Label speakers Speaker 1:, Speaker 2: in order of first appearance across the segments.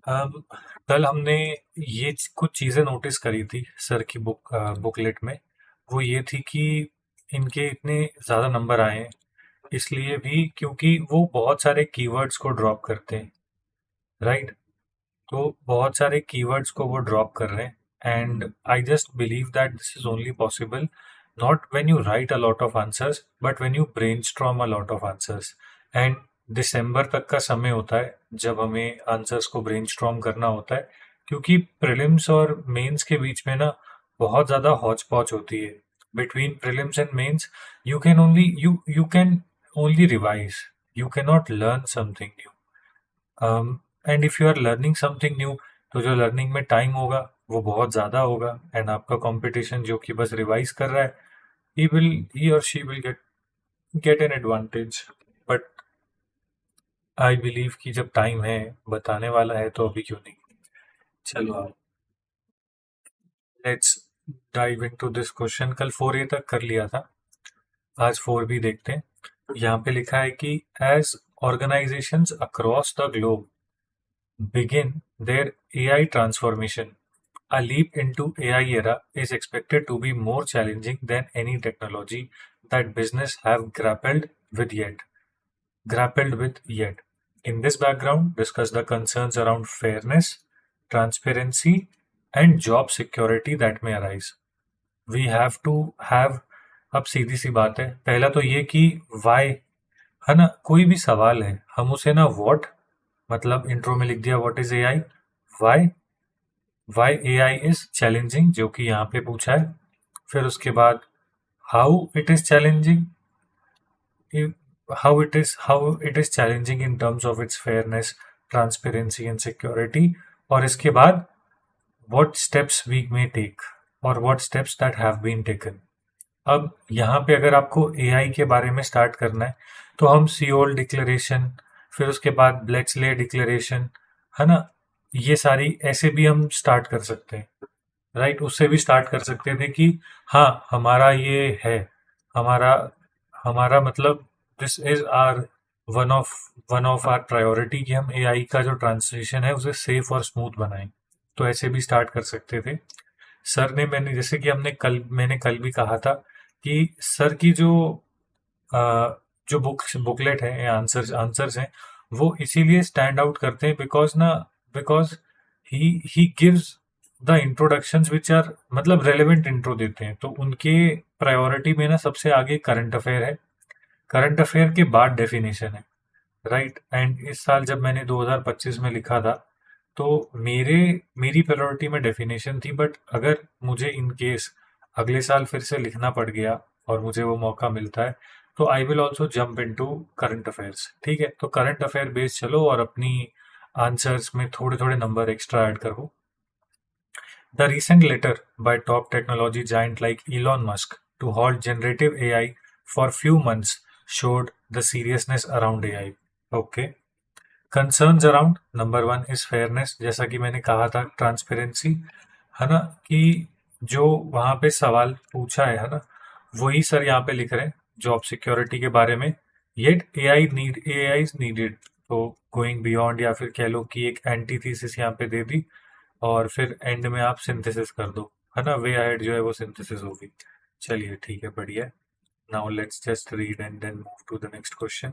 Speaker 1: अम, कल हमने कुछ चीज़ें नोटिस करी थी सर की बुकलेट में। वो ये थी कि इनके इतने ज़्यादा नंबर आए हैं, इसलिए भी क्योंकि वो बहुत सारे कीवर्ड्स को ड्रॉप करते हैं, राइट? तो बहुत सारे कीवर्ड्स को वो ड्रॉप कर रहे हैं and I just believe that this is only possible not when you write a lot of answers but when you brainstorm a lot of answers. And दिसंबर तक का समय होता है जब हमें आंसर्स को ब्रेनस्टॉर्म करना होता है, क्योंकि प्रीलिम्स और मेंस के बीच में ना बहुत ज़्यादा हौच पौच होती है। Between prelims and mains you can only revise, you can not learn something new. And if you are learning something new, तो जो लर्निंग में टाइम होगा वो बहुत ज़्यादा होगा एंड आपका कंपटीशन जो कि बस रिवाइज कर रहा है, ही और she will get an advantage. But I believe कि जब टाइम है, बताने वाला है, तो अभी क्यों नहीं। चलो आप, let's dive into this question. कल 4A तक कर लिया था, आज 4B देखते हैं। यहाँ पे लिखा है कि as organisations across the globe begin their AI transformation, a leap into AI era is expected to be more challenging than any technology that business have grappled with yet. In this background, discuss the concerns around fairness, transparency, and job security that may arise. We have to have, अब सीधी सी बात है, पहला तो ये कि Y, है ना, कोई भी सवाल है हम उसे ना व्हाट, मतलब इंट्रो में लिख दिया what is AI, why, why AI is challenging जो कि यहाँ पे पूछा है। फिर उसके बाद how it is challenging, how it is challenging in terms of its fairness, transparency and security. और इसके बाद what steps we may take और what steps that have been taken. अब यहाँ पे अगर आपको एआई के बारे में स्टार्ट करना है तो हम सियोल डिक्लेरेशन, फिर उसके बाद ब्लेचले डिक्लेरेशन, है ना, ये सारी ऐसे भी हम स्टार्ट कर सकते हैं, राइट? उससे भी स्टार्ट कर सकते थे कि हाँ हमारा ये है, हमारा हमारा मतलब this is our one of one of our priority कि हम एआई का जो ट्रांसलेशन है उसे सेफ और स्मूथ बनाएं। तो ऐसे भी स्टार्ट कर सकते थे। सर ने, मैंने जैसे कि मैंने कल भी कहा था कि सर की अ, जो बुकलेट है, आंसर्स आंसर्स हैं, वो इसीलिए स्टैंड आउट करते हैं because he gives the introductions which are, मतलब रेलेवेंट इंट्रो देते हैं। तो उनके प्रायोरिटी में ना सबसे आगे करंट अफेयर है, करंट अफेयर के बाद डेफिनेशन है, राइट? एंड इस साल जब मैंने 2025 में लिखा था तो मेरी प्रायोरिटी में डेफिनेशन थी, बट अगर मुझे इन केस अगले साल फिर से लिखना पड़ गया और मुझे वो मौका मिलता है तो I will also jump into current affairs. ठीक है, तो करंट अफेयर बेस चलो और अपनी आंसर्स में थोड़े थोड़े नंबर एक्स्ट्रा ऐड करो। The recent letter by top technology giant like Elon Musk to halt generative AI for few months showed the seriousness around AI. Okay. Concerns around number one is fairness, जैसा कि मैंने कहा था, transparency, है ना, कि जो वहाँ पे सवाल पूछा है ना, वही सर यहाँ पे लिख रहे हैं जॉब सिक्योरिटी के बारे में। येट एआई इज नीडेड, तो गोइंग बियॉन्ड, या फिर कह लो कि एक एंटीथीसिस यहाँ पे दे दी और फिर एंड में आप सिंथेसिस कर दो, है ना, वे अहेड जो है वो सिंथेसिस होगी। चलिए ठीक है, बढ़िया। Now let's just read and then move to the next question.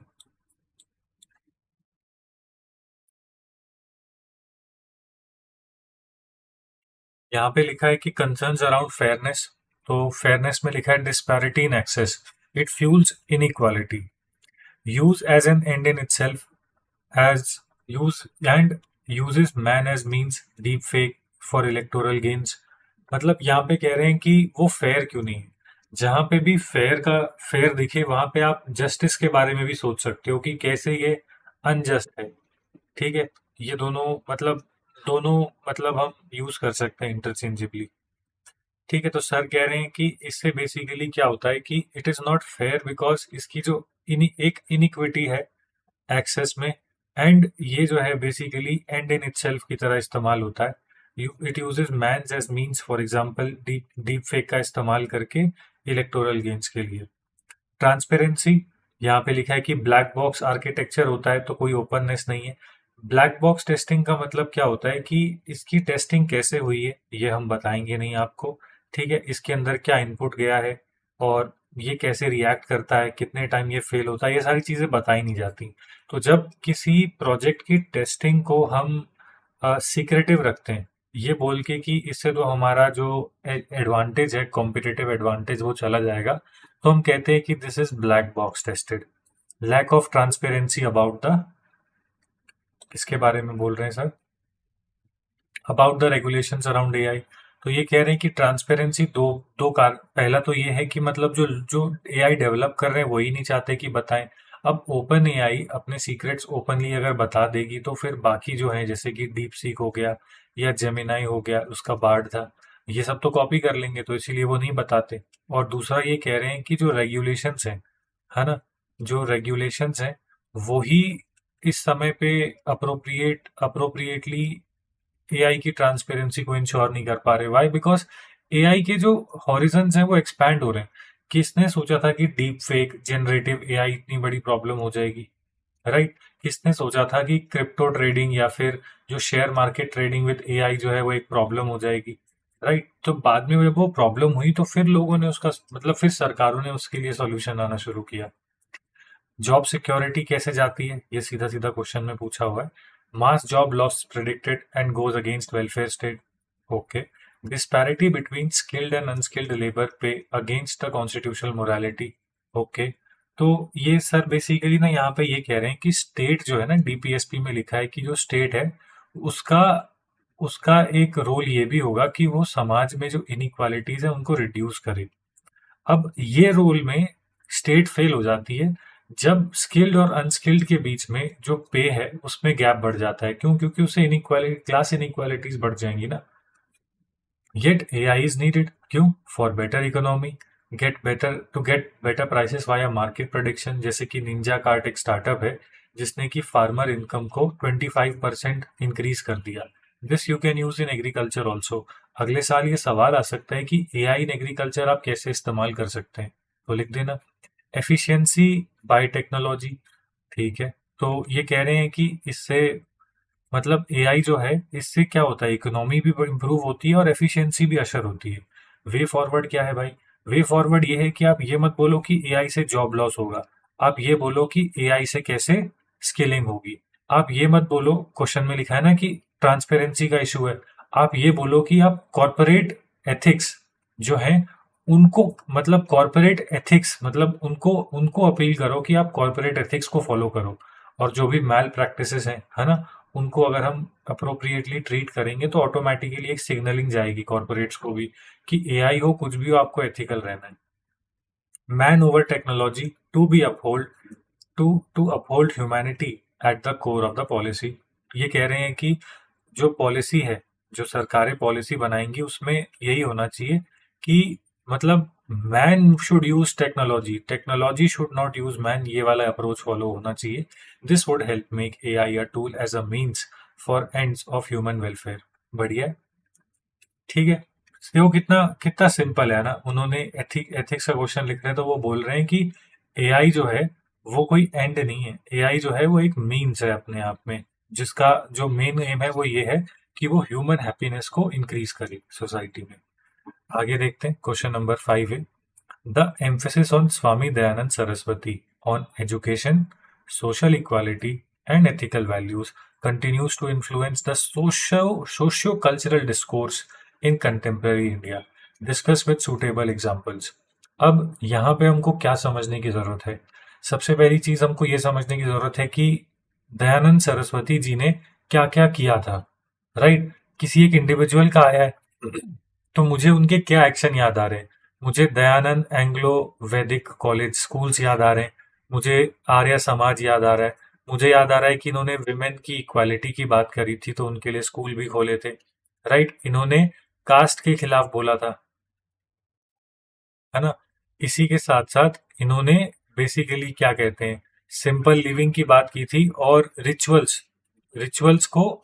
Speaker 1: यहाँ पे लिखा है कि कंसर्न्स अराउंड फेयरनेस, तो फेयरनेस में लिखा है disparity in access, it fuels inequality, use as an end in itself, as use and uses man as means deep fake for electoral gains. मतलब यहाँ पे कह रहे हैं कि वो फेयर क्यों नहीं है। जहां पे भी फेयर दिखे वहां पे आप जस्टिस के बारे में भी सोच सकते हो कि कैसे ये अनजस्ट है। ठीक है, ये दोनों मतलब हम यूज कर सकते हैं इंटरचेंजेबली। ठीक है, तो सर कह रहे हैं कि इससे बेसिकली क्या होता है कि it is not fair because इसकी जो एक इनिक्विटी है एक्सेस में, एंड ये जो है बेसिकली एंड इन इटसेल्फ की तरह इस्तेमाल होता है। It uses man's as means, for example deep fake का इस्तेमाल करके इलेक्टोरल गेन्स के लिए। ट्रांसपेरेंसी, यहाँ पे लिखा है कि ब्लैक बॉक्स आर्किटेक्चर होता है तो कोई ओपननेस नहीं है। ब्लैक बॉक्स टेस्टिंग का मतलब क्या होता है कि इसकी टेस्टिंग कैसे हुई है ये हम बताएंगे नहीं आपको। ठीक है, इसके अंदर क्या इनपुट गया है और ये कैसे रिएक्ट करता है, कितने टाइम ये फेल होता है, ये सारी चीजें बताई नहीं जाती। तो जब किसी प्रोजेक्ट की टेस्टिंग को हम सीक्रेटिव रखते हैं, ये बोल के कि इससे तो हमारा जो एडवांटेज है, कॉम्पिटिटिव एडवांटेज, वो चला जाएगा, तो हम कहते हैं कि this is black box tested. Lack of transparency about the, किसके बारे में बोल रहे हैं sir? About the regulations around AI. तो ये कह रहे हैं कि ट्रांसपेरेंसी दो दो कार, पहला तो ये है कि मतलब जो जो एआई डेवलप कर रहे हैं वही नहीं चाहते कि बताएं। अब ओपन एआई अपने सीक्रेट्स ओपनली अगर बता देगी तो फिर बाकी जो है, जैसे कि डीप सीक हो गया या जेमिनाई हो गया, उसका बार्ड था, ये सब तो कॉपी कर लेंगे, तो इसीलिए वो नहीं बताते। और दूसरा ये कह रहे हैं कि जो रेगुलेशंस हैं, है ना, जो रेगुलेशंस हैं वो ही इस समय पे अप्रोप्रिएटली एआई की ट्रांसपेरेंसी को इंश्योर नहीं कर पा रहे। वाई? बिकॉज एआई के जो हॉरिजन्स हैं वो एक्सपैंड हो रहे हैं। किसने सोचा था कि डीप फेक जनरेटिव एआई इतनी बड़ी प्रॉब्लम हो जाएगी? राइट? किसने सोचा था कि क्रिप्टो ट्रेडिंग या फिर जो share market trading with AI जो है वो एक प्रॉब्लम हो जाएगी? राइट? तो बाद में जब वो प्रॉब्लम हुई तो फिर लोगों ने उसका मतलब फिर सरकारों ने उसके लिए सॉल्यूशन आना शुरू किया। जॉब सिक्योरिटी कैसे जाती है, ये सीधा सीधा क्वेश्चन में पूछा हुआ है। Mass job loss predicted and goes against welfare state. Okay. Disparity between skilled and unskilled labour पे against the constitutional morality. Okay. तो ये सर बेसिकली ना यहाँ पे ये कह रहे हैं कि स्टेट जो है ना, डीपीएसपी में लिखा है कि जो स्टेट है उसका उसका एक रोल ये भी होगा कि वो समाज में जो इनइक्वालिटीज है उनको रिड्यूस करे। अब ये रोल में स्टेट फेल हो जाती है जब स्किल्ड और अनस्किल्ड के बीच में जो पे है उसमें गैप बढ़ जाता है। क्यों? क्योंकि उससे इनइक्वालिटी, क्लास इनइक्वालिटीज बढ़ जाएंगी ना। येट एआई इज नीडेड, क्यों? For better economy, get better prices via market prediction. जैसे कि निंजा कार्ट एक स्टार्टअप है जिसने कि फार्मर इनकम को 25% इंक्रीज कर दिया। This you can use in agriculture also. अगले साल ये सवाल आ सकता है कि एआई इन एग्रीकल्चर आप कैसे इस्तेमाल कर सकते हैं, तो लिख देना एफिशिएंसी बाय टेक्नोलॉजी। ठीक है, तो ये कह रहे हैं कि इससे मतलब एआई जो है इससे क्या होता है, इकोनॉमी भी इंप्रूव होती है और एफिशिएंसी भी अशर होती है। वे फॉरवर्ड क्या है भाई? वे फॉरवर्ड ये है कि आप ये मत बोलो कि एआई से जॉब लॉस होगा, आप ये बोलो कि एआई से कैसे स्केलिंग होगी। आप ये मत बोलो, क्वेश्चन में लिखा है ना कि ट्रांसपेरेंसी का इशू है, आप ये बोलो कि आप कॉर्पोरेट एथिक्स जो है उनको, मतलब कॉर्पोरेट एथिक्स मतलब उनको उनको अपील करो कि आप कॉर्पोरेट एथिक्स को फॉलो करो। और जो भी मैल प्रैक्टिसेस हैं, है ना, उनको अगर हम अप्रोप्रिएटली ट्रीट करेंगे तो ऑटोमेटिकली एक सिग्नलिंग जाएगी कॉर्पोरेट्स को भी कि एआई हो कुछ भी हो, आपको एथिकल रहना है। Man over technology to be uphold, to uphold humanity at the core of the policy. ये कह रहे हैं कि जो पॉलिसी है, जो सरकारें पॉलिसी बनाएंगी उसमें यही होना चाहिए कि मतलब man should use technology, technology should not use man, ये वाला अप्रोच फॉलो होना चाहिए। This would help make AI a tool as a means for ends of human welfare. बढ़िया है। ठीक है, देखो कितना कितना सिंपल है ना। उन्होंने एथिक्स का क्वेश्चन लिख रहे हैं तो वो बोल रहे हैं कि एआई जो है वो कोई एंड नहीं है, एआई जो है वो एक मीन्स है अपने आप में, जिसका जो मेन एम है वो ये है कि वो ह्यूमन हैप्पीनेस को इंक्रीज करे सोसाइटी में। आगे देखते हैं, क्वेश्चन नंबर 5 है the emphasis on Swami Dayanand Saraswati on education, social equality and ethical values continues to influence the socio-cultural discourse in contemporary India. Discuss with suitable examples. अब यहाँ पे हमको क्या समझने की जरूरत है? सबसे पहली चीज हमको ये समझने की जरूरत है कि दयानंद सरस्वती जी ने क्या क्या किया था। राइट? किसी एक इंडिविजुअल का आया है तो मुझे उनके क्या एक्शन याद आ रहे हैं? मुझे दयानंद एंग्लो वैदिक कॉलेज स्कूल्स याद आ रहे हैं, मुझे आर्य समाज याद आ रहा है, मुझे याद आ रहा है कि इन्होंने विमेन की इक्वालिटी की बात करी थी तो उनके लिए स्कूल भी खोले थे। राइट? इन्होंने कास्ट के खिलाफ बोला था, है ना। इसी के साथ साथ इन्होंने बेसिकली क्या कहते हैं, सिंपल लिविंग की बात की थी। और रिचुअल्स, रिचुअल्स को,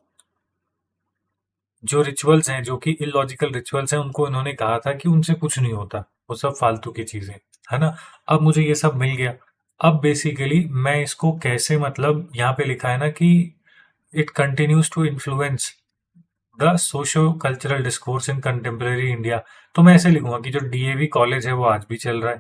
Speaker 1: जो रिचुअल्स हैं जो कि इलॉजिकल रिचुअल्स हैं उनको इन्होंने कहा था कि उनसे कुछ नहीं होता, वो सब फालतू की चीजें, है ना। अब मुझे ये सब मिल गया, अब बेसिकली मैं इसको कैसे, मतलब यहाँ पे लिखा है ना कि it continues to influence the socio cultural discourse in contemporary India. तो मैं ऐसे लिखूंगा कि जो डीएवी कॉलेज है वो आज भी चल रहा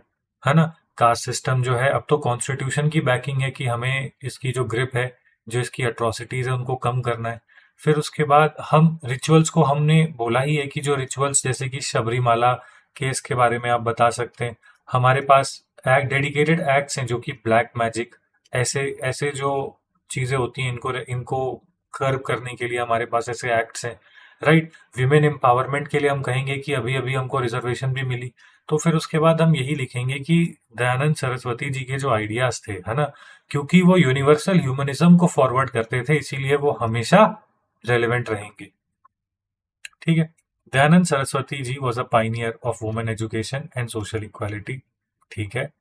Speaker 1: है ना। कास्ट सिस्टम जो है, अब तो कॉन्स्टिट्यूशन की बैकिंग है कि हमें इसकी जो ग्रिप है, जो इसकी अट्रॉसिटीज है, उनको कम करना है। फिर उसके बाद हम रिचुअल्स को, हमने बोला ही है कि जो रिचुअल्स जैसे कि शबरीमाला केस के बारे में आप बता सकते हैं। हमारे पास एक्ट, डेडिकेटेड एक्ट्स हैं जो कि ब्लैक मैजिक, ऐसे ऐसे जो चीजें होती हैं, इनको इनको कर्व करने के लिए हमारे पास ऐसे एक्ट्स हैं, राइट। विमेन एम्पावरमेंट के लिए हम कहेंगे कि अभी अभी हमको रिजर्वेशन भी मिली। तो फिर उसके बाद हम यही लिखेंगे कि दयानंद सरस्वती जी के जो आइडियाज थे, है ना, क्योंकि वो यूनिवर्सल ह्यूमनिज्म को फॉरवर्ड करते थे, इसीलिए वो हमेशा रेलेवेंट रहेंगे। ठीक है। Dayanand Saraswati ji was a pioneer of women education and social equality. ठीक है।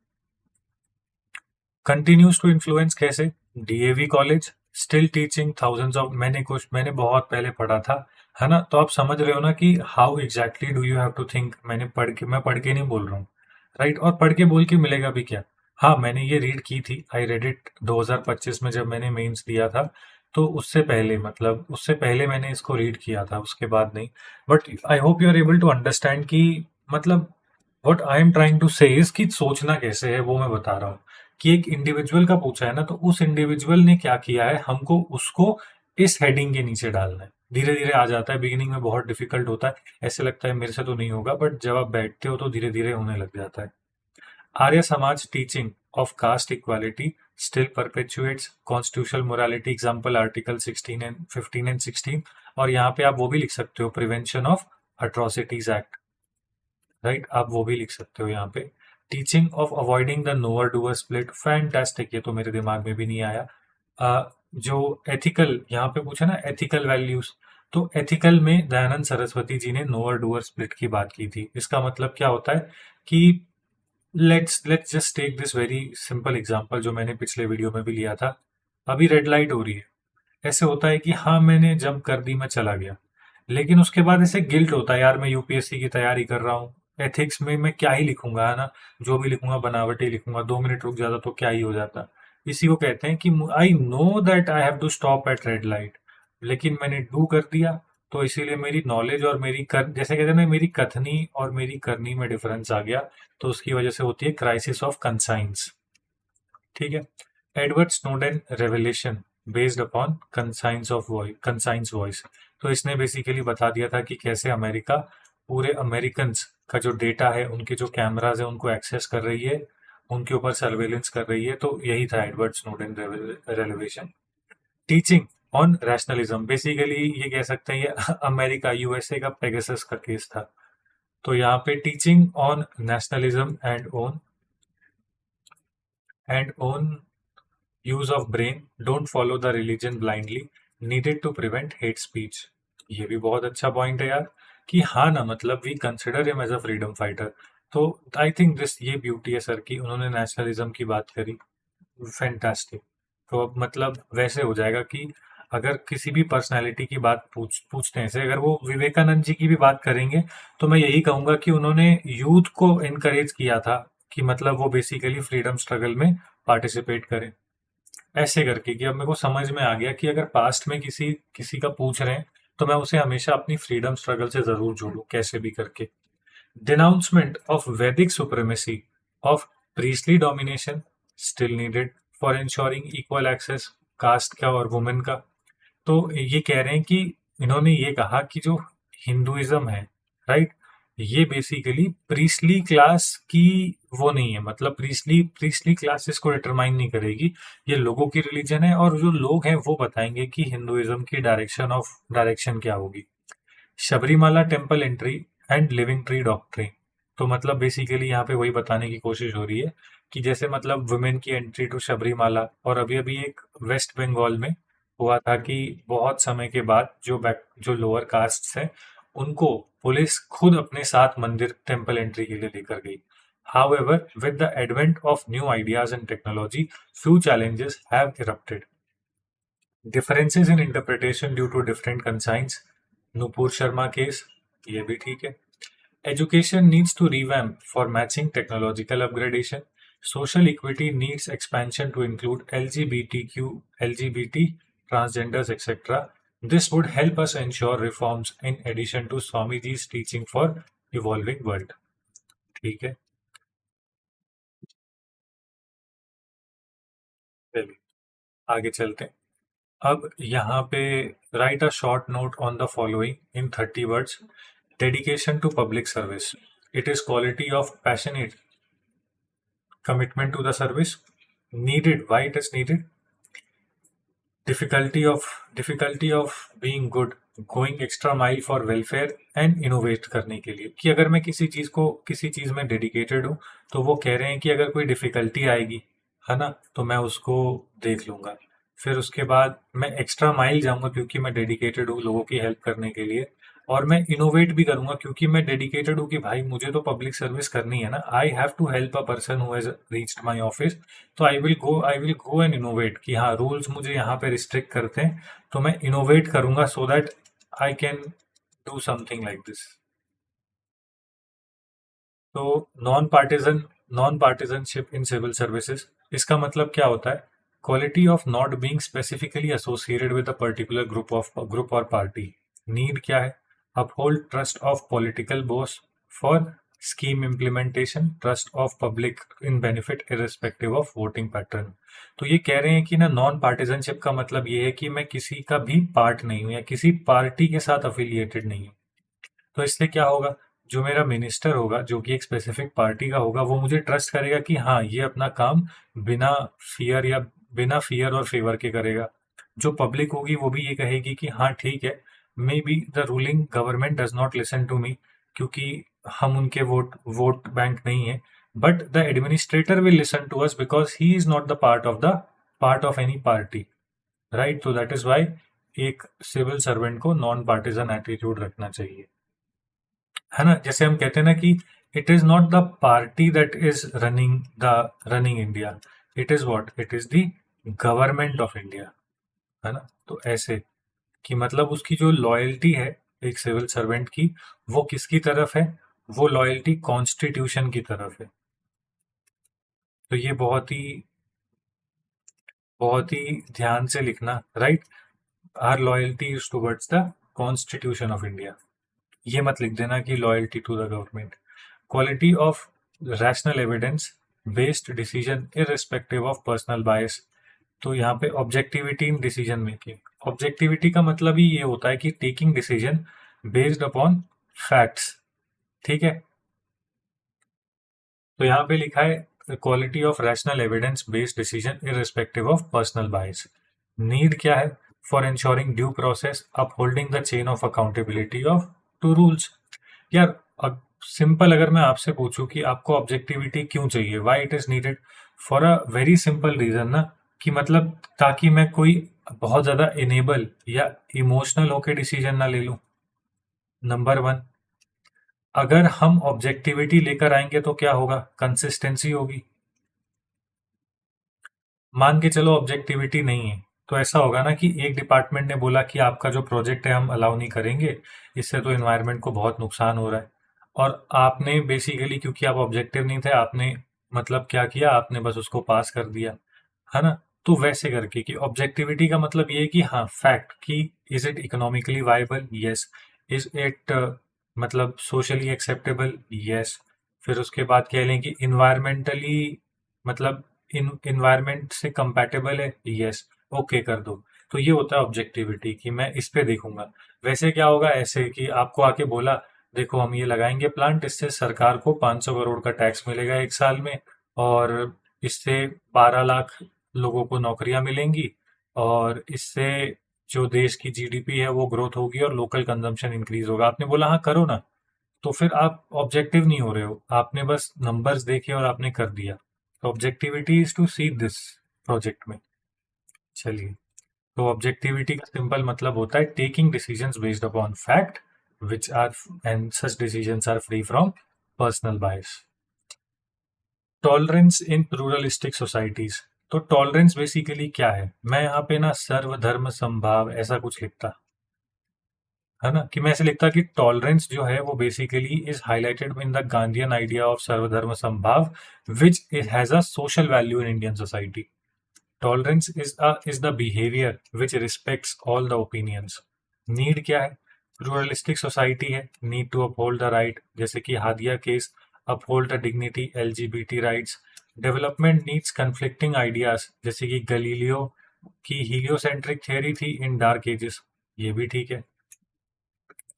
Speaker 1: कंटिन्यूज टू इन्फ्लुएंस कैसे? DAV college still teaching thousands of, मैंने बहुत पहले पढ़ा था, है ना। तो आप समझ रहे हो ना कि how exactly do you have to think. मैं पढ़ के नहीं बोल रहा हूँ, राइट। और पढ़ के बोल के मिलेगा भी क्या? हाँ, मैंने ये रीड की थी, आई रेड इट 2025 में जब मैंने मेंस दिया था। तो उससे पहले, मतलब उससे पहले मैंने इसको रीड किया था, उसके बाद नहीं। But I hope you are able to understand कि मतलब what I am trying to say is कि सोचना कैसे है वो मैं बता रहा हूँ। कि एक इंडिविजुअल का पूछा है ना, तो उस इंडिविजुअल ने क्या किया है, हमको उसको इस हेडिंग के नीचे डालना है। धीरे धीरे आ जाता है, बिगिनिंग में बहुत डिफिकल्ट होता है, ऐसे लगता है मेरे से तो नहीं होगा, बट जब आप बैठते हो तो धीरे धीरे होने लग जाता है। Arya Samaj teaching of caste equality still perpetuates constitutional morality, example article 16 and 15 and 16। और यहाँ पे आप वो भी लिख सकते हो, prevention of atrocities act, right. आप वो भी लिख सकते हो यहाँ पे। Teaching of avoiding the knower doer split, fantastic, ये तो मेरे दिमाग में भी नहीं आया। जो एथिकल यहाँ पे पूछा ना, एथिकल वैल्यूज, तो एथिकल में दयानंद सरस्वती जी ने नोअर डूअर स्प्लिट की बात की थी। इसका मतलब क्या होता है कि let's just take this very simple example जो मैंने पिछले वीडियो में भी लिया था। अभी रेड लाइट हो रही है, ऐसे होता है कि हाँ मैंने जंप कर दी, मैं चला गया, लेकिन उसके बाद ऐसे गिल्ट होता है, यार मैं यूपीएससी की तैयारी कर रहा हूँ, एथिक्स में मैं क्या ही लिखूंगा, है ना। जो भी लिखूंगा बनावटी लिखूंगा, 2 मिनट रुक जाता तो क्या ही हो जाता। इसी को कहते हैं कि I know that I have to stop at red light, लेकिन मैंने डू कर दिया। तो इसीलिए मेरी नॉलेज और मेरी कर, जैसे कहते हैं ना, मेरी कथनी और मेरी करनी में डिफरेंस आ गया। तो उसकी वजह से होती है क्राइसिस ऑफ कंसाइंस। ठीक है। Edward Snowden revelation based upon conscience voice. तो इसने बेसिकली बता दिया था कि कैसे अमेरिका पूरे अमेरिकन का जो डेटा है, उनके जो कैमराज है, उनको एक्सेस कर रही है, उनके ऊपर सर्वेलेंस कर रही है। तो यही था Edward Snowden revelation. Teaching on rationalism, basically ये कह सकते हैं ये अमेरिका, यूएसए का पेगासस का केस था। तो यहाँ पे teaching on nationalism and own use of brain, don't follow the religion blindly, needed to prevent hate speech. ये भी बहुत अच्छा पॉइंट है यार, कि हाँ ना, मतलब we consider him as a freedom fighter. तो आई थिंक दिस, ये ब्यूटी है सर की, उन्होंने नेशनलिज्म की बात करी, फैंटास्टिक। तो अब मतलब वैसे हो जाएगा कि अगर किसी भी पर्सनालिटी की बात पूछते हैं से, अगर वो विवेकानंद जी की भी बात करेंगे, तो मैं यही कहूंगा कि उन्होंने यूथ को इनकरेज किया था कि मतलब वो बेसिकली फ्रीडम स्ट्रगल में पार्टिसिपेट करें, ऐसे करके कि अब मेरे को समझ में आ गया कि अगर पास्ट में किसी किसी का पूछ रहे हैं, तो मैं उसे हमेशा अपनी फ्रीडम स्ट्रगल से जरूर जोड़ूं, कैसे भी करके। Denouncement of Vedic supremacy of priestly domination still needed for ensuring equal access, caste का और वुमेन का। तो ये कह रहे हैं कि इन्होंने ये कहा कि जो हिंदुइज्म है, राइट, ये बेसिकली प्रीस्टली क्लास की वो नहीं है, मतलब प्रीस्टली क्लास इसको डिटरमाइन नहीं करेगी। ये लोगों की रिलीजन है, और जो लोग हैं वो बताएंगे कि हिंदुइज्म की डायरेक्शन क्या होगी। Sabarimala temple entry and living tree doctrine, तो मतलब बेसिकली यहाँ पे वही बताने की कोशिश हो रही है कि जैसे मतलब वुमेन की एंट्री टू शबरीमाला, और अभी अभी एक वेस्ट बंगाल में हुआ था कि बहुत समय के बाद जो लोअर कास्ट हैं, उनको पुलिस खुद अपने साथ मंदिर टेम्पल एंट्री के लिए लेकर गई। However, with the advent of new ideas and technology, few challenges have erupted. Differences in interpretation due to different consigns, Nupur Sharma case, ये भी ठीक है। Education needs to revamp for matching technological upgradation. Social equity needs expansion to include LGBTQ, LGBT transgenders, etc. This would help us ensure reforms in addition to Swamiji's teaching for evolving world. ठीक है, चलिए आगे चलते हैं. अब यहाँ पे write a short note on the following in 30 words. Dedication to public service. It is quality of passionate commitment to the service. Needed. Why it is needed? Difficulty of being good, going extra mile for welfare and innovate करने के लिए. कि अगर मैं किसी चीज में dedicated हूँ तो वो कह रहे हैं कि अगर कोई डिफिकल्टी आएगी, है ना, तो मैं उसको देख लूंगा. फिर उसके बाद मैं एक्स्ट्रा माइल जाऊंगा क्योंकि मैं डेडिकेटेड हूँ लोगों की हेल्प करने के लिए. और मैं इनोवेट भी करूंगा क्योंकि मैं डेडिकेटेड हूँ कि भाई मुझे तो पब्लिक सर्विस करनी है ना. I have to help a person who has reached my office. तो I will go and innovate कि हाँ रूल्स मुझे यहाँ पे रिस्ट्रिक्ट करते हैं तो मैं इनोवेट करूंगा so that I can do something like this. तो नॉन पार्टिजनशिप इन सिविल सर्विसेज, इसका मतलब क्या होता है? Quality of not being specifically associated with a particular group और पार्टी. नीड क्या है? Uphold trust of political boss for scheme implementation, trust of public in benefit irrespective of voting pattern. तो ये कह रहे हैं कि ना नॉन पार्टिजनशिप का मतलब ये है कि मैं किसी का भी पार्ट नहीं हूं या किसी पार्टी के साथ अफिलिएटेड नहीं हूं. तो इससे क्या होगा? जो मेरा मिनिस्टर होगा जो कि एक स्पेसिफिक पार्टी का होगा वो मुझे ट्रस्ट करेगा कि हाँ ये अपना काम बिना फियर और फेवर के करेगा. जो पब्लिक होगी वो भी ये कहेगी कि हाँ ठीक है, may be the ruling government does not listen to me क्योंकि हम उनके वोट बैंक नहीं है, but the administrator will listen to us because he is not the part of any party. Right. तो दैट इज वाई एक civil servant को non partisan attitude रखना चाहिए, है ना. जैसे हम कहते हैं ना कि it is not the party that is running India, it is what, it is the government of India, है ना. तो ऐसे कि मतलब उसकी जो लॉयल्टी है एक सिविल सर्वेंट की वो किसकी तरफ है? वो लॉयल्टी कॉन्स्टिट्यूशन की तरफ है. तो ये बहुत ही ध्यान से लिखना. Right. Our loyalty is towards the constitution of India. ये मत लिख देना कि loyalty to the government. Quality of rational evidence based decision irrespective of personal bias. तो यहाँ पे objectivity in decision making. Objectivity का मतलब ही ये होता है कि taking decision based upon facts. ठीक है. तो यहाँ पे लिखा है quality of rational evidence based decision irrespective of personal bias. Need क्या है? For ensuring due process, upholding the chain of accountability of to rules. यार अब सिंपल अगर मैं आपसे पूछूं कि आपको ऑब्जेक्टिविटी क्यों चाहिए, why it is needed, for a very simple reason ना, कि मतलब ताकि मैं कोई बहुत ज्यादा इनेबल या इमोशनल होके डिसीजन ना ले लूं. Number one. अगर हम ऑब्जेक्टिविटी लेकर आएंगे तो क्या होगा? कंसिस्टेंसी होगी. मान के चलो ऑब्जेक्टिविटी नहीं है तो ऐसा होगा ना कि एक डिपार्टमेंट ने बोला कि आपका जो प्रोजेक्ट है हम अलाउ नहीं करेंगे, इससे तो एनवायरनमेंट को बहुत नुकसान हो रहा है. और आपने बेसिकली क्योंकि आप ऑब्जेक्टिव नहीं थे, आपने मतलब क्या किया, आपने बस उसको पास कर दिया, है ना. तो वैसे करके कि ऑब्जेक्टिविटी का मतलब ये है कि हाँ फैक्ट कि is it economically viable, yes. Is it मतलब सोशली एक्सेप्टेबल, यस. फिर उसके बाद कह लें कि इन्वायरमेंटली मतलब इन्वायरमेंट से कंपैटिबल है, यस. ओके कर दो. तो ये होता है ऑब्जेक्टिविटी कि मैं इस पे देखूंगा. वैसे क्या होगा? ऐसे कि आपको आके बोला देखो हम ये लगाएंगे प्लांट, इससे सरकार को 500 करोड़ का टैक्स मिलेगा एक साल में, और इससे 12 लाख लोगों को नौकरियां मिलेंगी, और इससे जो देश की जीडीपी है वो ग्रोथ होगी और लोकल कंजम्पशन इंक्रीज होगा. आपने बोला हाँ करो ना. तो फिर आप ऑब्जेक्टिव नहीं हो रहे हो, आपने बस नंबर्स देखे और आपने कर दिया. तो objectivity is to see this project में. चलिए. तो ऑब्जेक्टिविटी का सिंपल मतलब होता है taking decisions based upon fact which are and such decisions are free from personal bias. Tolerance in pluralistic societies. तो टॉलरेंस बेसिकली क्या है? मैं यहाँ पे ना सर्वधर्म समभाव ऐसा कुछ लिखता, है ना, कि मैं ऐसे लिखता कि टॉलरेंस जो है वो basically is highlighted in the Gandhian idea of sarvadharma sambhav which it has a social value in Indian society. Tolerance is the behaviour which respects all the opinions. Need क्या है? प्लूरलिस्टिक सोसाइटी है, need to uphold the right, जैसे कि Hadiya case, uphold the dignity, LGBT rights. Development needs conflicting ideas, जैसे कि Galileo की heliocentric theory थी इन dark ages, ये भी ठीक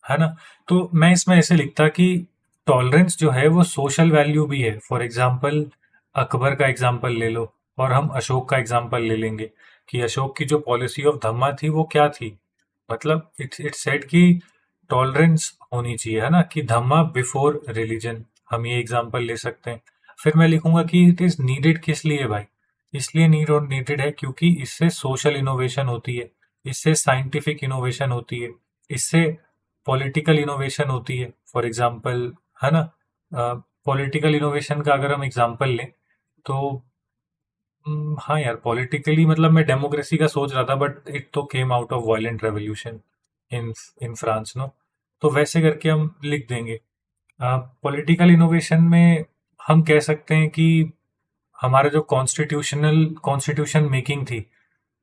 Speaker 1: है ना? तो मैं इसमें ऐसे लिखता कि टॉलरेंस जो है वो सोशल वैल्यू भी है। फॉर एग्जाम्पल अकबर का एग्जाम्पल ले लो और हम अशोक का एग्जाम्पल ले लेंगे कि अशोक की जो पॉलिसी ऑफ धम्मा थी वो क्या थी। मतलब इट सेड कि टॉलरेंस होनी चाहिए, है ना, कि धम्मा बिफोर रिलीजन। हम ये एग्जाम्पल ले सकते हैं। फिर मैं लिखूंगा कि इट इज नीडेड किस लिए भाई? इसलिए नीड और नीडेड है क्योंकि इससे सोशल इनोवेशन होती है, इससे साइंटिफिक इनोवेशन होती है, इससे पॉलिटिकल इनोवेशन होती है। फॉर एग्जाम्पल, है ना, पॉलिटिकल इनोवेशन का अगर हम एग्जाम्पल लें तो हाँ यार, पॉलिटिकली मतलब मैं डेमोक्रेसी का सोच रहा था, बट इट तो came out of violent revolution in in France, no. तो वैसे करके हम लिख देंगे। पॉलिटिकल इनोवेशन में हम कह सकते हैं कि हमारा जो कॉन्स्टिट्यूशन मेकिंग थी,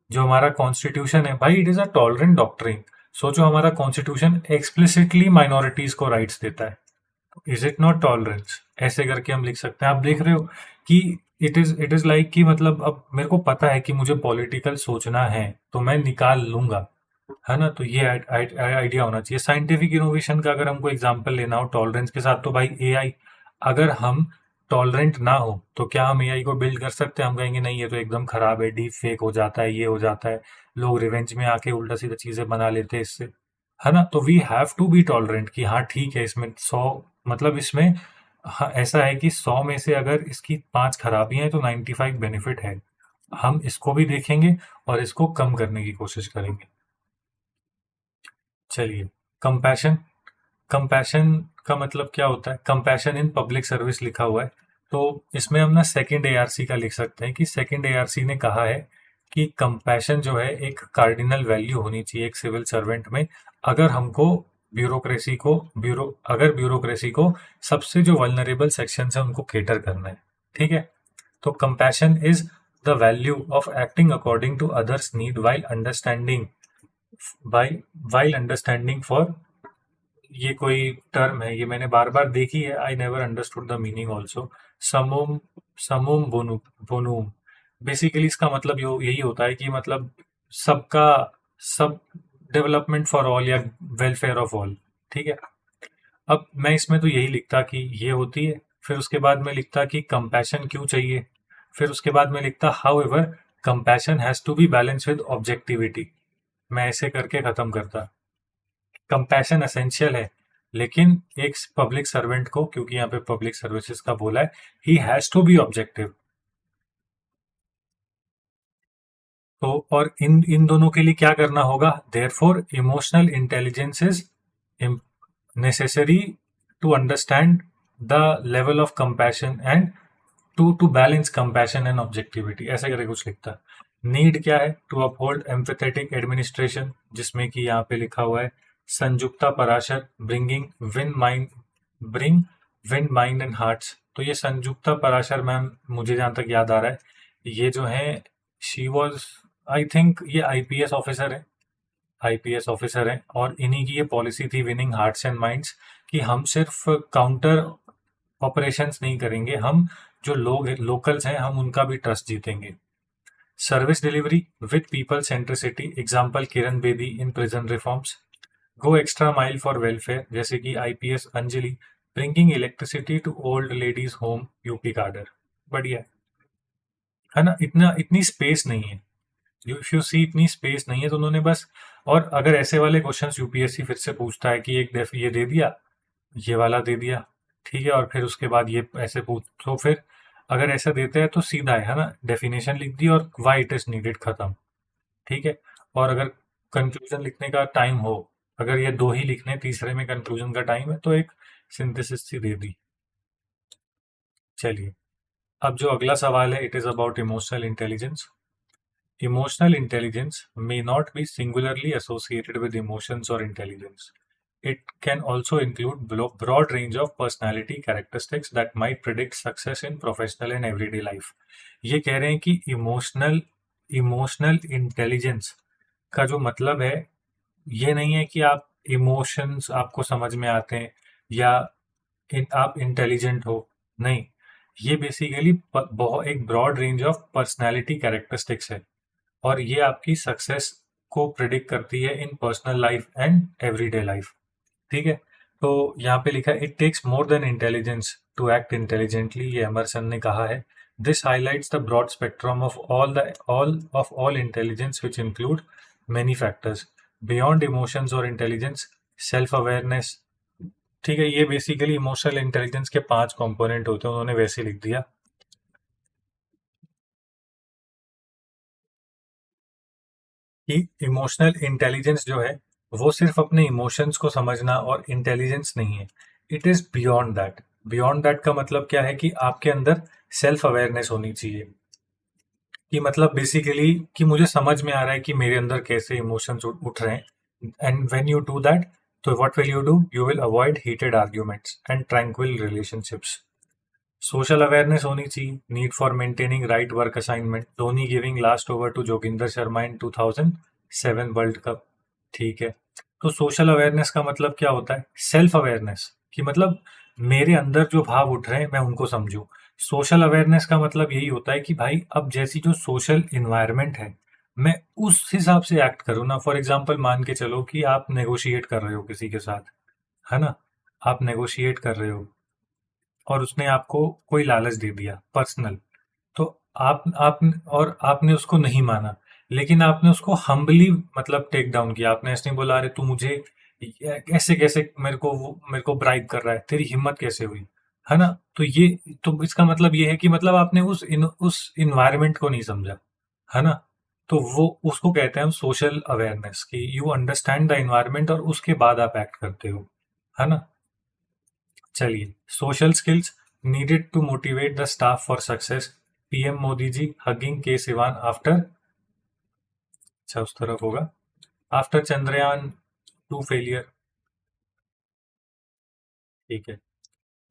Speaker 1: जो हमारा कॉन्स्टिट्यूशन है भाई, it is a tolerant doctrine. सोचो, हमारा कॉन्स्टिट्यूशन एक्सप्लिसिटली माइनॉरिटीज को राइट्स देता है, इज इट नॉट टॉलरेंस? ऐसे करके हम लिख सकते हैं। आप देख रहे हो कि इट इज लाइक कि मतलब अब मेरे को पता है कि मुझे पॉलिटिकल सोचना है तो मैं निकाल लूंगा, है ना। तो ये आइडिया होना चाहिए। साइंटिफिक इनोवेशन का अगर हमको एग्जांपल लेना हो टॉलरेंस के साथ, तो भाई एआई, अगर हम टॉलरेंट ना हो तो क्या हम एआई को बिल्ड कर सकते हैं? हम कहेंगे नहीं, ये तो एकदम खराब है, डीप फेक हो जाता है, ये हो जाता है, लोग रिवेंज में आके उल्टा सीधा चीजें बना लेते हैं इससे, है ना। तो we have to be tolerant कि हाँ ठीक है, इसमें 100, मतलब इसमें हाँ, ऐसा है कि 100 में से अगर इसकी 5 खराबियां हैं तो 95 बेनिफिट है। हम इसको भी देखेंगे और इसको कम करने की कोशिश करेंगे। चलिए, कंपैशन। कंपैशन का मतलब क्या होता है? कंपैशन इन पब्लिक सर्विस लिखा हुआ है, तो इसमें हम ना सेकंड एआरसी का लिख सकते हैं कि सेकंड एआरसी ने कहा है कि कंपैशन जो है एक कार्डिनल वैल्यू होनी चाहिए एक सिविल सर्वेंट में, अगर हमको ब्यूरोक्रेसी को सबसे जो वल्नरेबल सेक्शन है उनको केटर करना है। ठीक है, तो compassion is the value of acting according to others need while understanding for, ये कोई टर्म है, ये मैंने बार बार देखी है, I never understood the meaning also. समूम समूम बोनूम, बेसिकली इसका मतलब यही होता है कि मतलब सबका, सब, डेवलपमेंट फॉर ऑल या वेलफेयर ऑफ ऑल। ठीक है, अब मैं इसमें तो यही लिखता कि ये होती है, फिर उसके बाद मैं लिखता कि कंपैशन क्यों चाहिए, फिर उसके बाद मैं लिखता however compassion has to be balance with objectivity. मैं ऐसे करके खत्म करता। कंपैशन एसेंशियल है, लेकिन एक पब्लिक सर्वेंट को, क्योंकि यहाँ पे पब्लिक सर्विसेज का बोला है, he has to be objective. तो और इन इन दोनों के लिए क्या करना होगा? Therefore emotional intelligence is necessary to understand the level of compassion and to balance compassion and objectivity, ऐसा करके कुछ लिखता है। नीड क्या है? टू अपहोल्ड एम्पैथेटिक एडमिनिस्ट्रेशन, जिसमें कि यहाँ पे लिखा हुआ है Sanyukta Parashar, bring wind mind and hearts. तो ये संयुक्ता पराशर मैम, मुझे जहाँ तक याद आ रहा है, ये जो है शी वॉज, आई थिंक ये आईपीएस ऑफिसर है, आईपीएस ऑफिसर है, और इन्हीं की ये पॉलिसी थी विनिंग हार्ट्स एंड माइंड्स, कि हम सिर्फ काउंटर ऑपरेशंस नहीं करेंगे, हम जो लोग लोकल्स हैं हम उनका भी ट्रस्ट जीतेंगे। Service delivery with people centricity, example Kiran Bedi in prison reforms. Go extra mile for welfare, जैसे कि IPS Anjali, bringing electricity to old ladies home, UP cadre. बढ़िया है ना, इतनी स्पेस नहीं है, इफ यू सी इतनी स्पेस नहीं है, तो उन्होंने बस, और अगर ऐसे वाले क्वेश्चंस यूपीएससी फिर से पूछता है कि एक ये दे दिया, ये वाला दे दिया, ठीक है, और फिर उसके बाद ये ऐसे पूछ, तो फिर अगर ऐसा देते हैं तो सीधा है ना, डेफिनेशन लिख दी और वाई इट इज नीडेड, खत्म। ठीक है, और अगर कंक्लूजन लिखने का टाइम हो, अगर ये दो ही लिखने, तीसरे में कंक्लूजन का टाइम है, तो एक सिंथेसिस सी दे दी। चलिए, अब जो अगला सवाल है, it is about emotional intelligence. Emotional intelligence may not be singularly associated with emotions or intelligence. It can also include broad range of personality characteristics that might predict success in professional and everyday life. ये कह रहे हैं कि emotional emotional intelligence का जो मतलब है, ये नहीं है कि आप इमोशंस आपको समझ में आते हैं या आप इंटेलिजेंट हो। नहीं, ये बेसिकली बहुत एक broad range of personality characteristics है, और ये आपकी सक्सेस को प्रिडिक्ट करती है in personal life and everyday life. ठीक है। तो यहाँ पे लिखा है, it takes more than intelligence to act intelligently, ये एमरसन ने कहा है। This highlights the broad spectrum of all intelligence which include many factors beyond emotions और इंटेलिजेंस, सेल्फ अवेयरनेस। ठीक है, ये बेसिकली इमोशनल इंटेलिजेंस के 5 कंपोनेंट होते हैं, उन्होंने वैसे लिख दिया कि इमोशनल इंटेलिजेंस जो है वो सिर्फ अपने इमोशंस को समझना और इंटेलिजेंस नहीं है, it is beyond that. Beyond that का मतलब क्या है कि आपके अंदर सेल्फ अवेयरनेस होनी चाहिए, कि मतलब बेसिकली कि मुझे समझ में आ रहा है कि मेरे अंदर कैसे इमोशंस उठ रहे हैं। And when you do that, तो what will you do, you will avoid heated arguments and tranquil relationships. Social awareness होनी चाहिए, need for maintaining right work assignment, Dhoni giving last over to Joginder Sharma in 2007 world cup. ठीक है। तो social awareness का मतलब क्या होता है, सेल्फ अवेयरनेस, कि मतलब मेरे अंदर जो भाव उठ रहे हैं मैं उनको समझूं। सोशल अवेयरनेस का मतलब यही होता है कि भाई अब जैसी जो सोशल इन्वायरमेंट है, मैं उस हिसाब से एक्ट करूँ ना। फॉर एग्जाम्पल मान के चलो कि आप नेगोशिएट कर रहे हो किसी के साथ, है ना, आप नेगोशिएट कर रहे हो और उसने आपको कोई लालच दे दिया पर्सनल, तो आप और आपने उसको नहीं माना, लेकिन आपने उसको हम्बली मतलब टेक डाउन किया। आपने ऐसे नहीं बोला अरे तू मुझे ऐसे कैसे मेरे को ब्राइब कर रहा है, तेरी हिम्मत कैसे हुई, है ना। तो ये, तो इसका मतलब ये है कि मतलब आपने उस इन्वायरमेंट को नहीं समझा, है ना। तो वो उसको कहते हैं हम सोशल अवेयरनेस, कि यू अंडरस्टैंड द इन्वायरमेंट और उसके बाद आप एक्ट करते हो, है ना। चलिए, social skills needed to motivate the staff for success, PM Modi ji hugging के सिवान आफ्टर, अच्छा उस तरफ होगा, आफ्टर चंद्रयान 2 फेलियर। ठीक है।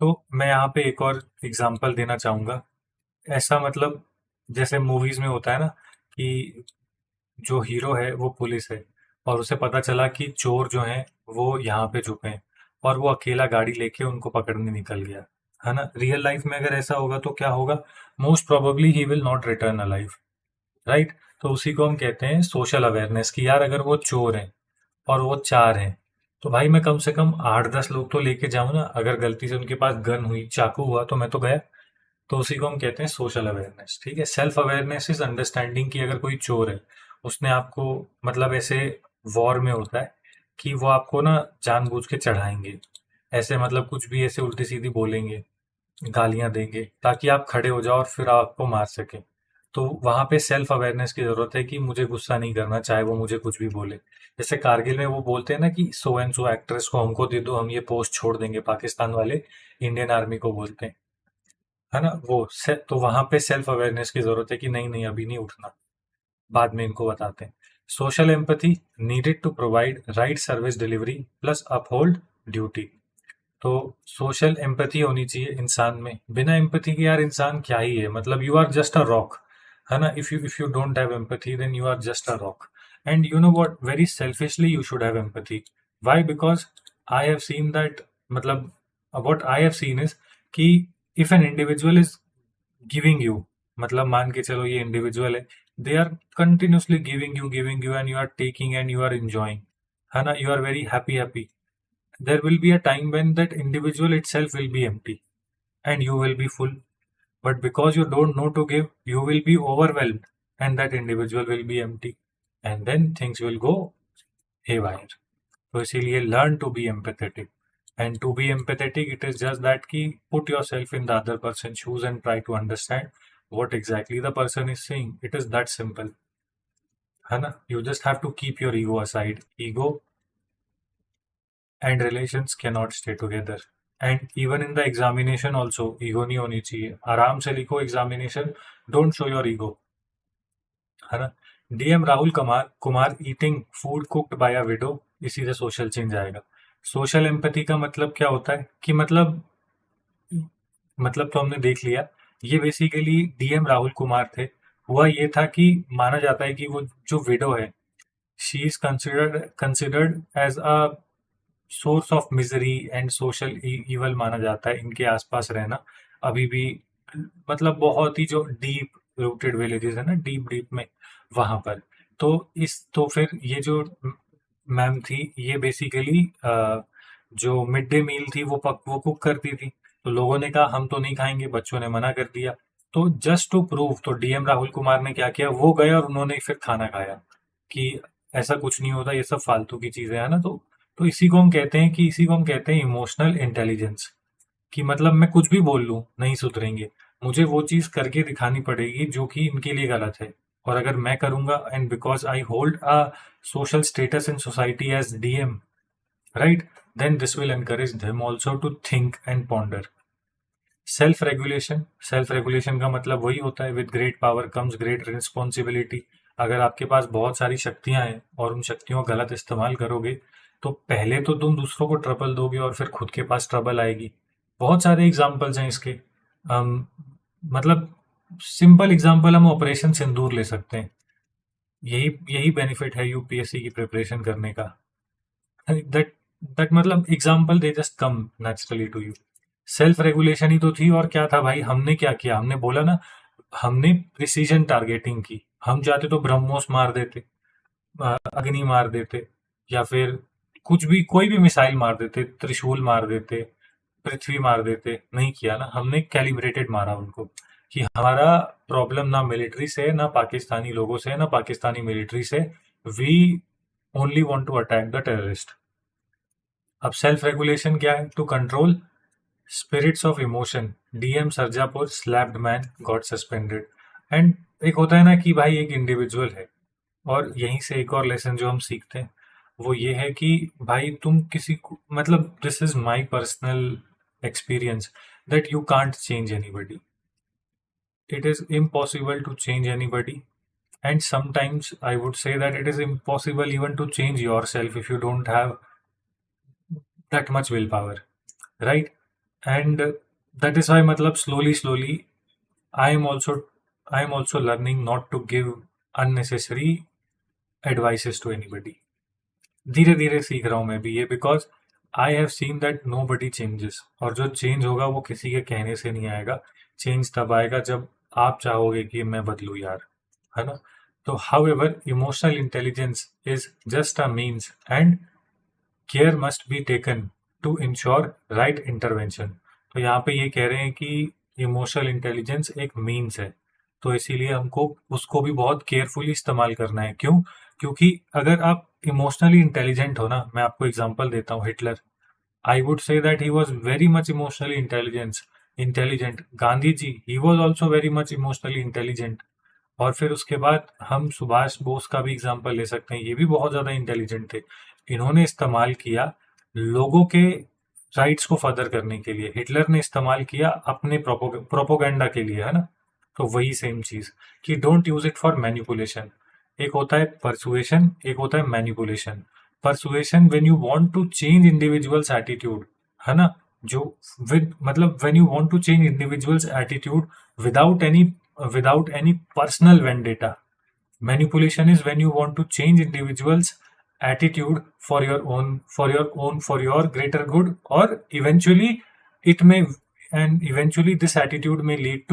Speaker 1: तो मैं यहाँ पे एक और एग्जांपल देना चाहूंगा। ऐसा मतलब जैसे मूवीज में होता है ना, कि जो हीरो है वो पुलिस है और उसे पता चला कि चोर जो हैं वो यहाँ पे छुपे हैं, और वो अकेला गाड़ी लेके उनको पकड़ने निकल गया, है ना। रियल लाइफ में अगर ऐसा होगा तो क्या होगा, most probably he will not return alive, right. तो उसी को हम कहते हैं सोशल अवेयरनेस, कि यार अगर वो चोर हैं और वो 4 हैं, तो भाई मैं कम से कम 8-10 लोग तो लेके जाऊं ना। अगर गलती से उनके पास गन हुई, चाकू हुआ, तो मैं तो गया। तो उसी को हम कहते हैं सोशल अवेयरनेस। ठीक है। सेल्फ अवेयरनेस इज अंडरस्टैंडिंग कि अगर कोई चोर है, उसने आपको मतलब ऐसे वॉर में होता है कि वो आपको ना जानबूझ के चढ़ाएंगे, ऐसे मतलब कुछ भी ऐसे उल्टी सीधी बोलेंगे, गालियां देंगे ताकि आप खड़े हो जाओ और फिर आपको मार सके। तो वहां पे सेल्फ अवेयरनेस की जरूरत है कि मुझे गुस्सा नहीं करना, चाहे वो मुझे कुछ भी बोले। जैसे कारगिल में वो बोलते हैं ना कि सो एंड सो एक्ट्रेस को हमको दे दो, हम ये पोस्ट छोड़ देंगे, पाकिस्तान वाले इंडियन आर्मी को बोलते हैं, है ना। तो वहां पे सेल्फ अवेयरनेस की जरूरत है कि नहीं नहीं अभी नहीं उठना, बाद में इनको बताते हैं। Social empathy needed to provide right service delivery plus uphold duty. तो सोशल एम्पैथी होनी चाहिए इंसान में। बिना एम्पैथी के यार इंसान क्या ही है, मतलब you are just a rock, है ना। If you don't have empathy then you are just a rock. And you know what, very selfishly you should have empathy. Why, because I have seen that, मतलब what I have seen is कि if an individual is giving you, मतलब मान के चलो ये individual है, they are continuously giving you and you are taking and you are enjoying, है ना, you are very happy, there will be a time when that individual itself will be empty and you will be full. But because you don't know to give, you will be overwhelmed and that individual will be empty, and then things will go haywire. तो इसीलिए learn to be empathetic. And to be empathetic, it is just that कि put yourself in the other person's shoes and try to understand what exactly the person is saying. It is that simple, है ना. You just have to keep your ego aside. Ego and relations cannot stay together. And even in the examination also, ego नहीं होनी चाहिए. आराम से लिखो examination, don't show your ego, है ना. DM Rahul Kumar Kumar eating food cooked bye अ window, इसी से सोशल चेंज आएगा. सोशल एम्पैथी का मतलब क्या होता है कि मतलब तो हमने देख लिया. ये बेसिकली डीएम राहुल कुमार थे, हुआ ये था कि माना जाता है कि वो जो विडो है, she is considered as a source of misery and social evil माना जाता है इनके आसपास रहना अभी भी। मतलब बहुत ही जो डीप रूटेड विलेजेस है ना, डीप डीप में, वहां पर। तो तो फिर ये जो मैम थी, ये बेसिकली जो मिड डे मील थी वो कुक करती थी। तो लोगों ने कहा हम तो नहीं खाएंगे, बच्चों ने मना कर दिया। तो जस्ट टू प्रूव, तो डीएम राहुल कुमार ने क्या किया, वो गए और उन्होंने फिर खाना खाया कि ऐसा कुछ नहीं होता, ये सब फालतू की चीजें है ना। तो इसी को हम कहते हैं इमोशनल इंटेलिजेंस। कि मतलब मैं कुछ भी बोल लूं, नहीं सुधरेंगे, मुझे वो चीज करके दिखानी पड़ेगी जो कि इनके लिए गलत है। और अगर मैं करूंगा, and because I hold a social status in society as DM, right? Then this will encourage them also to think and ponder. Self regulation का मतलब वही होता है, with great power comes great responsibility. अगर आपके पास बहुत सारी शक्तियां हैं और उन शक्तियों का गलत इस्तेमाल करोगे, तो पहले तो तुम दूसरों को ट्रबल दोगे और फिर खुद के पास ट्रबल आएगी। बहुत सारे एग्जाम्पल्स हैं इसके। मतलब सिंपल एग्जाम्पल हम ऑपरेशन सिंदूर ले सकते हैं। यही यही बेनिफिट है यूपीएससी की प्रिपरेशन करने का। दैट दैट मतलब example they just come naturally to you. Self regulation ही तो थी, और क्या था भाई, हमने क्या किया, हमने बोला ना, हमने प्रिसीजन टारगेटिंग की। हम चाहते तो ब्रह्मोस मार देते, अग्नि मार देते, या फिर कुछ भी, कोई भी मिसाइल मार देते, त्रिशूल मार देते, पृथ्वी मार देते। नहीं किया ना, हमने कैलिब्रेटेड मारा उनको। कि हमारा प्रॉब्लम ना मिलिट्री से है, ना पाकिस्तानी लोगों से है, ना पाकिस्तानी मिलिट्री से। We only want to attack the terrorist. अब सेल्फ रेगुलेशन क्या है? To control spirits of emotion, DM Sarjapur slapped man got suspended. And एक होता है ना कि भाई एक इंडिविजुअल है, और यहीं से एक और लेसन जो हम सीखते हैं वो ये है कि भाई तुम किसी को, मतलब this is my personal experience, that you can't change anybody. It is impossible to change anybody, and sometimes I would say that it is impossible even to change yourself if you don't have that much willpower, right? And that is why, matlab, slowly i am also I am also learning not to give unnecessary advices to anybody. धीरे धीरे सीख रहा हूँ मैं भी ये, because I have seen that nobody changes, और जो चेंज होगा वो किसी के कहने से नहीं आएगा। चेंज तब आएगा जब आप चाहोगे कि मैं बदलूं यार, है ना। तो however emotional intelligence is just a means, and care must be taken to ensure right intervention. तो यहाँ पे ये कह रहे हैं कि इमोशनल इंटेलिजेंस एक मीन्स है, तो इसीलिए हमको उसको भी बहुत केयरफुली इस्तेमाल करना है। क्यों? क्योंकि अगर आप इमोशनली इंटेलिजेंट हो ना, मैं आपको एग्जांपल देता हूँ, Hitler, I would say that he was very much emotionally intelligent. Gandhi ji, he was also very much emotionally intelligent. और फिर उसके बाद हम सुभाष बोस का भी एग्जाम्पल ले सकते हैं, ये भी बहुत ज्यादा इंटेलिजेंट थे। इन्होंने इस्तेमाल किया लोगों के राइट्स को फर्दर करने के लिए, हिटलर ने इस्तेमाल किया अपने प्रोपोगंडा के लिए, है ना। तो वही सेम चीज, कि don't use it for manipulation. एक होता है परसुएशन, एक होता है manipulation. Persuasion when you want to change individuals attitude, है ना, जो विद मतलब when you want to change individuals attitude without any without any personal vendetta. Manipulation is when you want to change individuals' attitude for your greater good, or eventually it may, and eventually this attitude may lead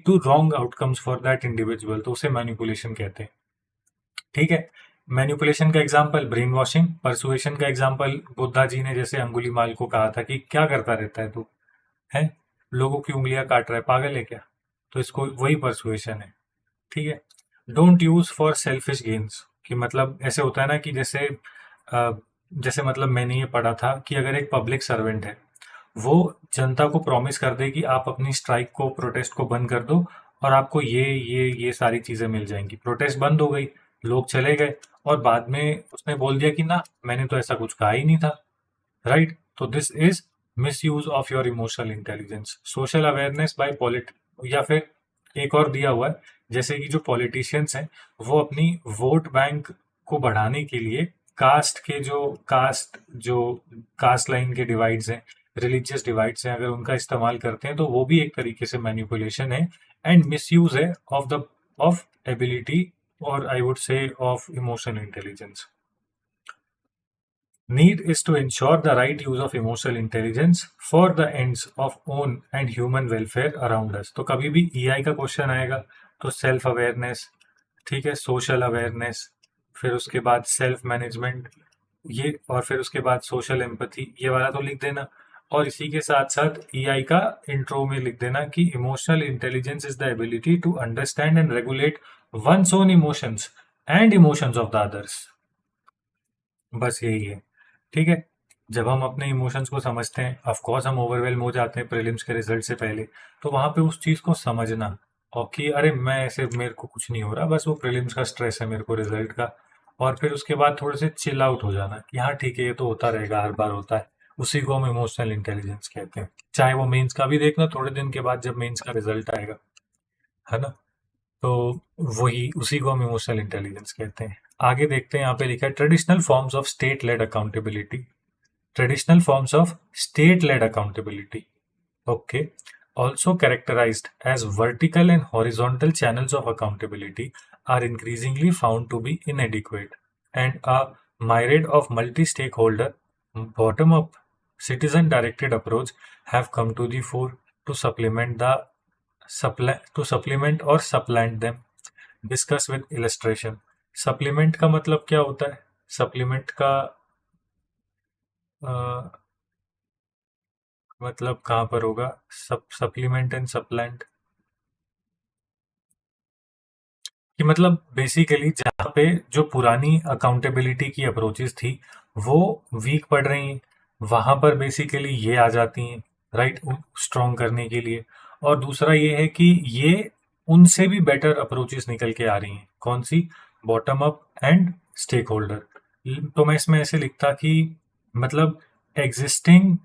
Speaker 1: to wrong outcomes for that individual. तो उसे manipulation कहते हैं। ठीक है। Manipulation का example brain washing, persuasion का example Buddha ji ने जैसे अंगुलीमाल को कहा था कि क्या करता रहता है तू, है लोगों की उंगलियां काट रहा है, पागल है क्या। तो इसको वही परसुएशन है। ठीक है। Don't use for selfish gains, कि मतलब ऐसे होता है ना कि जैसे मतलब मैंने ये पढ़ा था कि अगर एक पब्लिक सर्वेंट है, वो जनता को प्रॉमिस कर दे कि आप अपनी स्ट्राइक को, प्रोटेस्ट को बंद कर दो और आपको ये सारी चीजें मिल जाएंगी। प्रोटेस्ट बंद हो गई, लोग चले गए, और बाद में उसने बोल दिया कि ना, मैंने तो ऐसा कुछ कहा ही नहीं था, राइट। तो this is misuse of your emotional intelligence. Social awareness by polite, या फिर एक और दिया हुआ है, जैसे कि जो पॉलिटिशियंस हैं वो अपनी वोट बैंक को बढ़ाने के लिए कास्ट लाइन के डिवाइड्स हैं, रिलीजियस डिवाइड्स हैं, अगर उनका इस्तेमाल करते हैं तो वो भी एक तरीके से मैनिपुलेशन है। एंड मिसयूज है ऑफ एबिलिटी, और आई वुड से of emotional intelligence. Need is to ensure the right use of emotional intelligence for the ends of own and human welfare around us. तो कभी भी EI का क्वेश्चन आएगा तो सेल्फ अवेयरनेस, ठीक है, सोशल अवेयरनेस, फिर उसके बाद सेल्फ मैनेजमेंट, ये, और फिर उसके बाद सोशल एम्पथी, ये वाला तो लिख देना. और इसी के साथ साथ EI का इंट्रो में लिख देना कि emotional intelligence is the ability to understand and regulate one's own emotions and emotions of the others. बस यही है. ठीक है. जब हम अपने इमोशंस को समझते हैं, ऑफ कोर्स हम ओवरवेलम हो जाते हैं प्रीलिम्स के रिजल्ट से पहले, तो वहां पे उस चीज को समझना, और कि अरे मैं ऐसे, मेरे को कुछ नहीं हो रहा, बस वो प्रीलिम्स का स्ट्रेस है मेरे को रिजल्ट का. और फिर उसके बाद थोड़े से चिल आउट हो जाना कि हाँ ठीक है, ये तो होता रहेगा, हर बार होता है. उसी को हम इमोशनल इंटेलिजेंस कहते हैं. चाहे वो मेंस का भी देखना थोड़े दिन के बाद जब मेंस का रिजल्ट आएगा, है ना. तो वही, उसी को हम इमोशनल इंटेलिजेंस कहते हैं. आगे देखते हैं, यहाँ पे लिखा है traditional forms of state lead accountability. Traditional forms of state-led accountability, okay, also characterized as vertical and horizontal channels of accountability, are increasingly found to be inadequate, and a myriad of multi-stakeholder, bottom-up, citizen-directed approach have come to the fore to supplement or supplant them. Discuss with illustration. Supplement का मतलब क्या होता है? Supplement का मतलब कहाँ पर होगा? सप्लीमेंट एंड सप्लांट, कि मतलब बेसिकली जहाँ पे जो पुरानी अकाउंटेबिलिटी की अप्रोचेस थी वो वीक पड़ रही हैं, वहां पर बेसिकली ये आ जाती हैं, राइट, स्ट्रॉन्ग करने के लिए. और दूसरा ये है कि ये उनसे भी बेटर अप्रोचेस निकल के आ रही हैं. कौन सी? Bottom up and stakeholder. तो मैं इसमें ऐसे लिखता कि मतलब एग्जिस्टिंग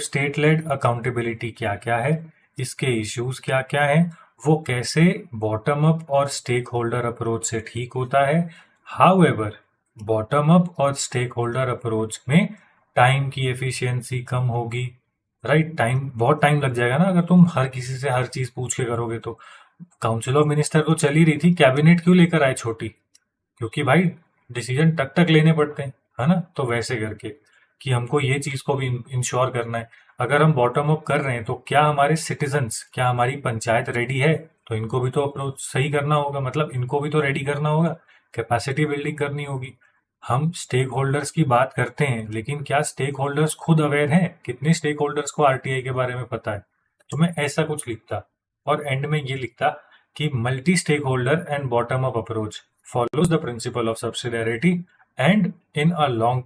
Speaker 1: स्टेट लेड अकाउंटेबिलिटी क्या क्या है, इसके इश्यूज क्या क्या हैं, वो कैसे बॉटम अप और स्टेक होल्डर अप्रोच से ठीक होता है. हाउएवर, बॉटम अप और स्टेक होल्डर अप्रोच में टाइम की एफिशिएंसी कम होगी, राइट. टाइम, बहुत टाइम लग जाएगा ना अगर तुम हर किसी से हर चीज पूछ के करोगे तो. काउंसिल ऑफ मिनिस्टर तो चल ही रही थी, कैबिनेट क्यों लेकर आए छोटी? क्योंकि भाई डिसीजन टक टक लेने पड़ते हैं, है ना. तो वैसे करके कि हमको ये चीज को भी इंश्योर करना है. अगर हम बॉटम अप कर रहे हैं तो क्या हमारे सिटीजन्स, क्या हमारी पंचायत रेडी है? तो इनको भी तो अप्रोच सही करना होगा, मतलब इनको भी तो रेडी करना होगा, कैपेसिटी बिल्डिंग करनी होगी. हम स्टेक होल्डर्स की बात करते हैं, लेकिन क्या स्टेक होल्डर्स खुद अवेयर हैं? कितने स्टेक होल्डर्स को आरटीआई के बारे में पता है? तो मैं ऐसा कुछ लिखता, और एंड में ये लिखता कि multi stakeholder and bottom up approach follows the principle of subsidiarity, and in a long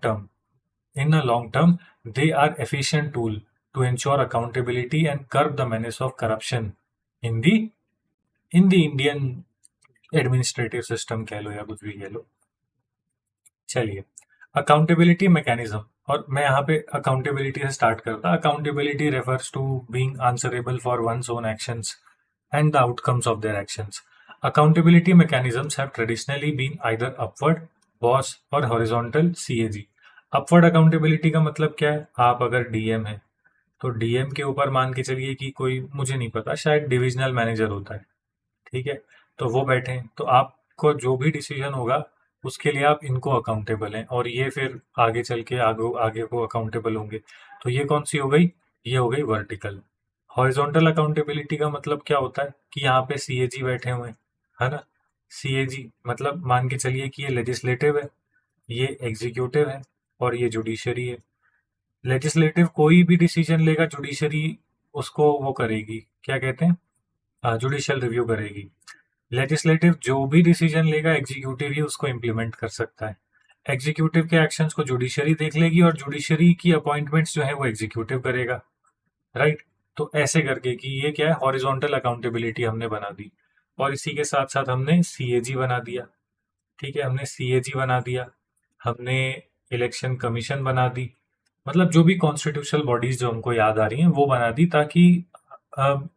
Speaker 1: term they are efficient tool to ensure accountability and curb the menace of corruption in the Indian administrative system, कह लो या कुछ भी कह लो. चलिए, accountability mechanism, और मैं यहाँ पे अकाउंटेबिलिटी से स्टार्ट करता. Accountability refers to being answerable for one's own actions and the outcomes of their actions. Accountability mechanisms have traditionally been either upward, boss or horizontal CAG. Upward accountability का मतलब क्या है? आप अगर डीएम है तो डीएम के ऊपर मान के चलिए कि कोई, मुझे नहीं पता, शायद डिविजनल मैनेजर होता है, ठीक है, तो वो बैठे हैं, तो आपको जो भी डिसीजन होगा उसके लिए आप इनको अकाउंटेबल हैं, और ये फिर आगे चल के आगे को अकाउंटेबल होंगे. तो ये कौन सी हो गई? ये हो गई वर्टिकल. हॉरिजॉन्टल अकाउंटेबिलिटी का मतलब क्या होता है कि यहाँ पे सीएजी बैठे हुए हैं, है ना. सीएजी मतलब मान के चलिए कि ये लेजिस्लेटिव है, ये एग्जीक्यूटिव है, और ये जुडिशरी है. लेजिस्लेटिव कोई भी डिसीजन लेगा, जुडिशरी उसको वो करेगी, क्या कहते हैं, जुडिशियल रिव्यू करेगी. लेजिस्लेटिव जो भी डिसीजन लेगा, एग्जीक्यूटिव ही उसको इम्प्लीमेंट कर सकता है. एग्जीक्यूटिव के एक्शंस को जुडिशरी देख लेगी, और जुडिशरी की अपॉइंटमेंट्स जो है वो एग्जीक्यूटिव करेगा, राइट. तो ऐसे करके कि ये क्या है, हॉरिजॉन्टल अकाउंटेबिलिटी हमने बना दी. और इसी के साथ साथ हमने सीएजी बना दिया, ठीक है, हमने सीएजी बना दिया, हमने इलेक्शन कमीशन बना दी, मतलब जो भी कॉन्स्टिट्यूशनल बॉडीज जो हमको याद आ रही हैं वो बना दी, ताकि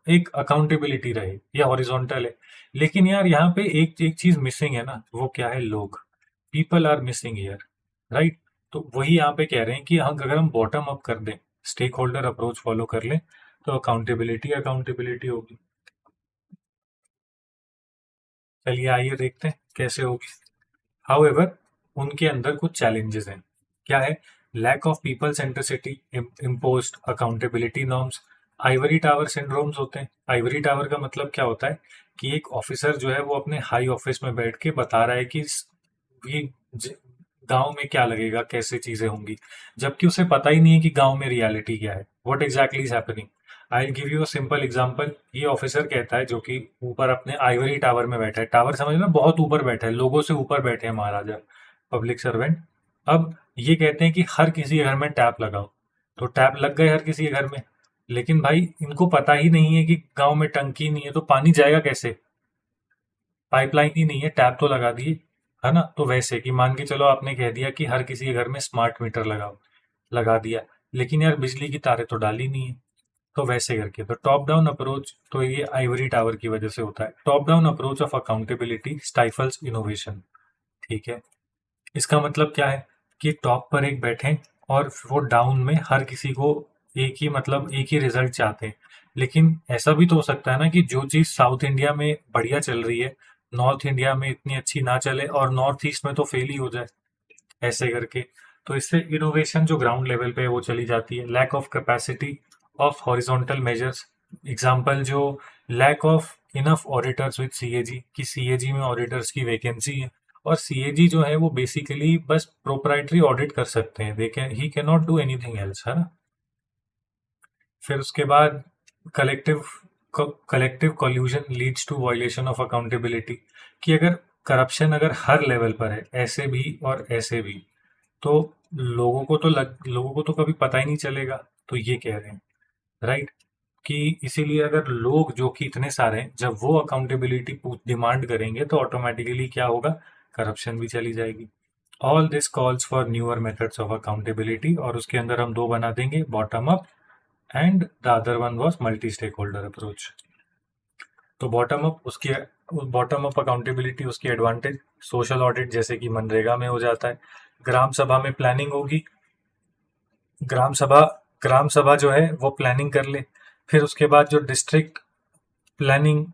Speaker 1: एक अकाउंटेबिलिटी रहे. ये हॉरिजॉन्टल है. लेकिन यार यहाँ पे एक एक चीज मिसिंग है ना, वो क्या है? लोग. People are missing here, right. तो वही यहाँ पे कह रहे हैं कि अगर हम बॉटम अप कर दें, स्टेक होल्डर अप्रोच फॉलो कर लें, तो अकाउंटेबिलिटी होगी. चलिए आइए देखते हैं कैसे होगी। हाउएवर, उनके अंदर कुछ चैलेंजेस हैं। क्या है? Lack of people centricity, imposed accountability norms, ivory tower syndromes होते हैं। आइवरी टावर का मतलब क्या होता है कि एक ऑफिसर जो है वो अपने हाई ऑफिस में बैठ के बता रहा है कि ये गांव में क्या लगेगा, कैसे चीजें होंगी, जबकि उसे पता ही नहीं है कि गांव में रियलिटी क्या है, what exactly is happening. I give you a simple example. ये ऑफिसर कहता है, जो कि ऊपर अपने आइवरी टावर में बैठा है, टावर समझ में, बहुत ऊपर बैठा है, लोगों से ऊपर बैठे हैं महाराजा, पब्लिक सर्वेंट। अब ये कहते हैं कि हर किसी के घर में टैप लगाओ, तो टैप लग गए हर किसी के घर में। लेकिन भाई इनको पता ही नहीं है कि गांव में टंकी नहीं है, तो पानी जाएगा कैसे? पाइपलाइन ही नहीं है, टैप तो लगा दिए, है ना। तो वैसे कि मान के चलो आपने कह दिया कि हर किसी के घर में स्मार्ट मीटर लगाओ, लगा दिया, लेकिन यार बिजली की तारें तो डाली नहीं है। तो वैसे करके तो टॉप डाउन अप्रोच, तो ये आइवरी टावर की वजह से होता है। Top down approach of accountability stifles innovation. ठीक है, इसका मतलब क्या है कि टॉप पर एक बैठे और वो डाउन में हर किसी को एक ही, मतलब एक ही रिजल्ट चाहते हैं। लेकिन ऐसा भी तो हो सकता है ना कि जो चीज साउथ इंडिया में बढ़िया चल रही है, नॉर्थ इंडिया में इतनी अच्छी ना चले और नॉर्थ ईस्ट में तो फेल ही हो जाए, ऐसे करके। तो इससे इनोवेशन जो ग्राउंड लेवल पे है वो चली जाती है। Lack of capacity of horizontal measures, example जो lack of enough auditors with CAG, कि सीएजी में ऑडिटर्स की वैकेंसी है, और सीएजी जो है वो बेसिकली बस प्रोप्राइटरी ऑडिट कर सकते हैं, they can he can not do anything else, है ना। फिर उसके बाद collective collective collusion leads to violation of accountability, कि अगर करप्शन अगर हर लेवल पर है, ऐसे भी और ऐसे भी, तो लोगों को तो कभी पता ही नहीं चलेगा। तो ये कह रहे हैं, राइट, कि इसीलिए अगर लोग जो कि इतने सारे हैं, जब वो अकाउंटेबिलिटी डिमांड करेंगे तो ऑटोमेटिकली क्या होगा, करप्शन भी चली जाएगी। All this calls for newer methods of accountability, और उसके अंदर हम दो बना देंगे, bottom up and the other one was multi stakeholder approach. तो बॉटम अप अकाउंटेबिलिटी, उसकी एडवांटेज, सोशल ऑडिट जैसे कि मनरेगा में हो जाता है, ग्राम सभा में प्लानिंग होगी, ग्राम सभा ग्राम सभा जो है वो प्लानिंग कर ले। फिर उसके बाद जो प्लानिंग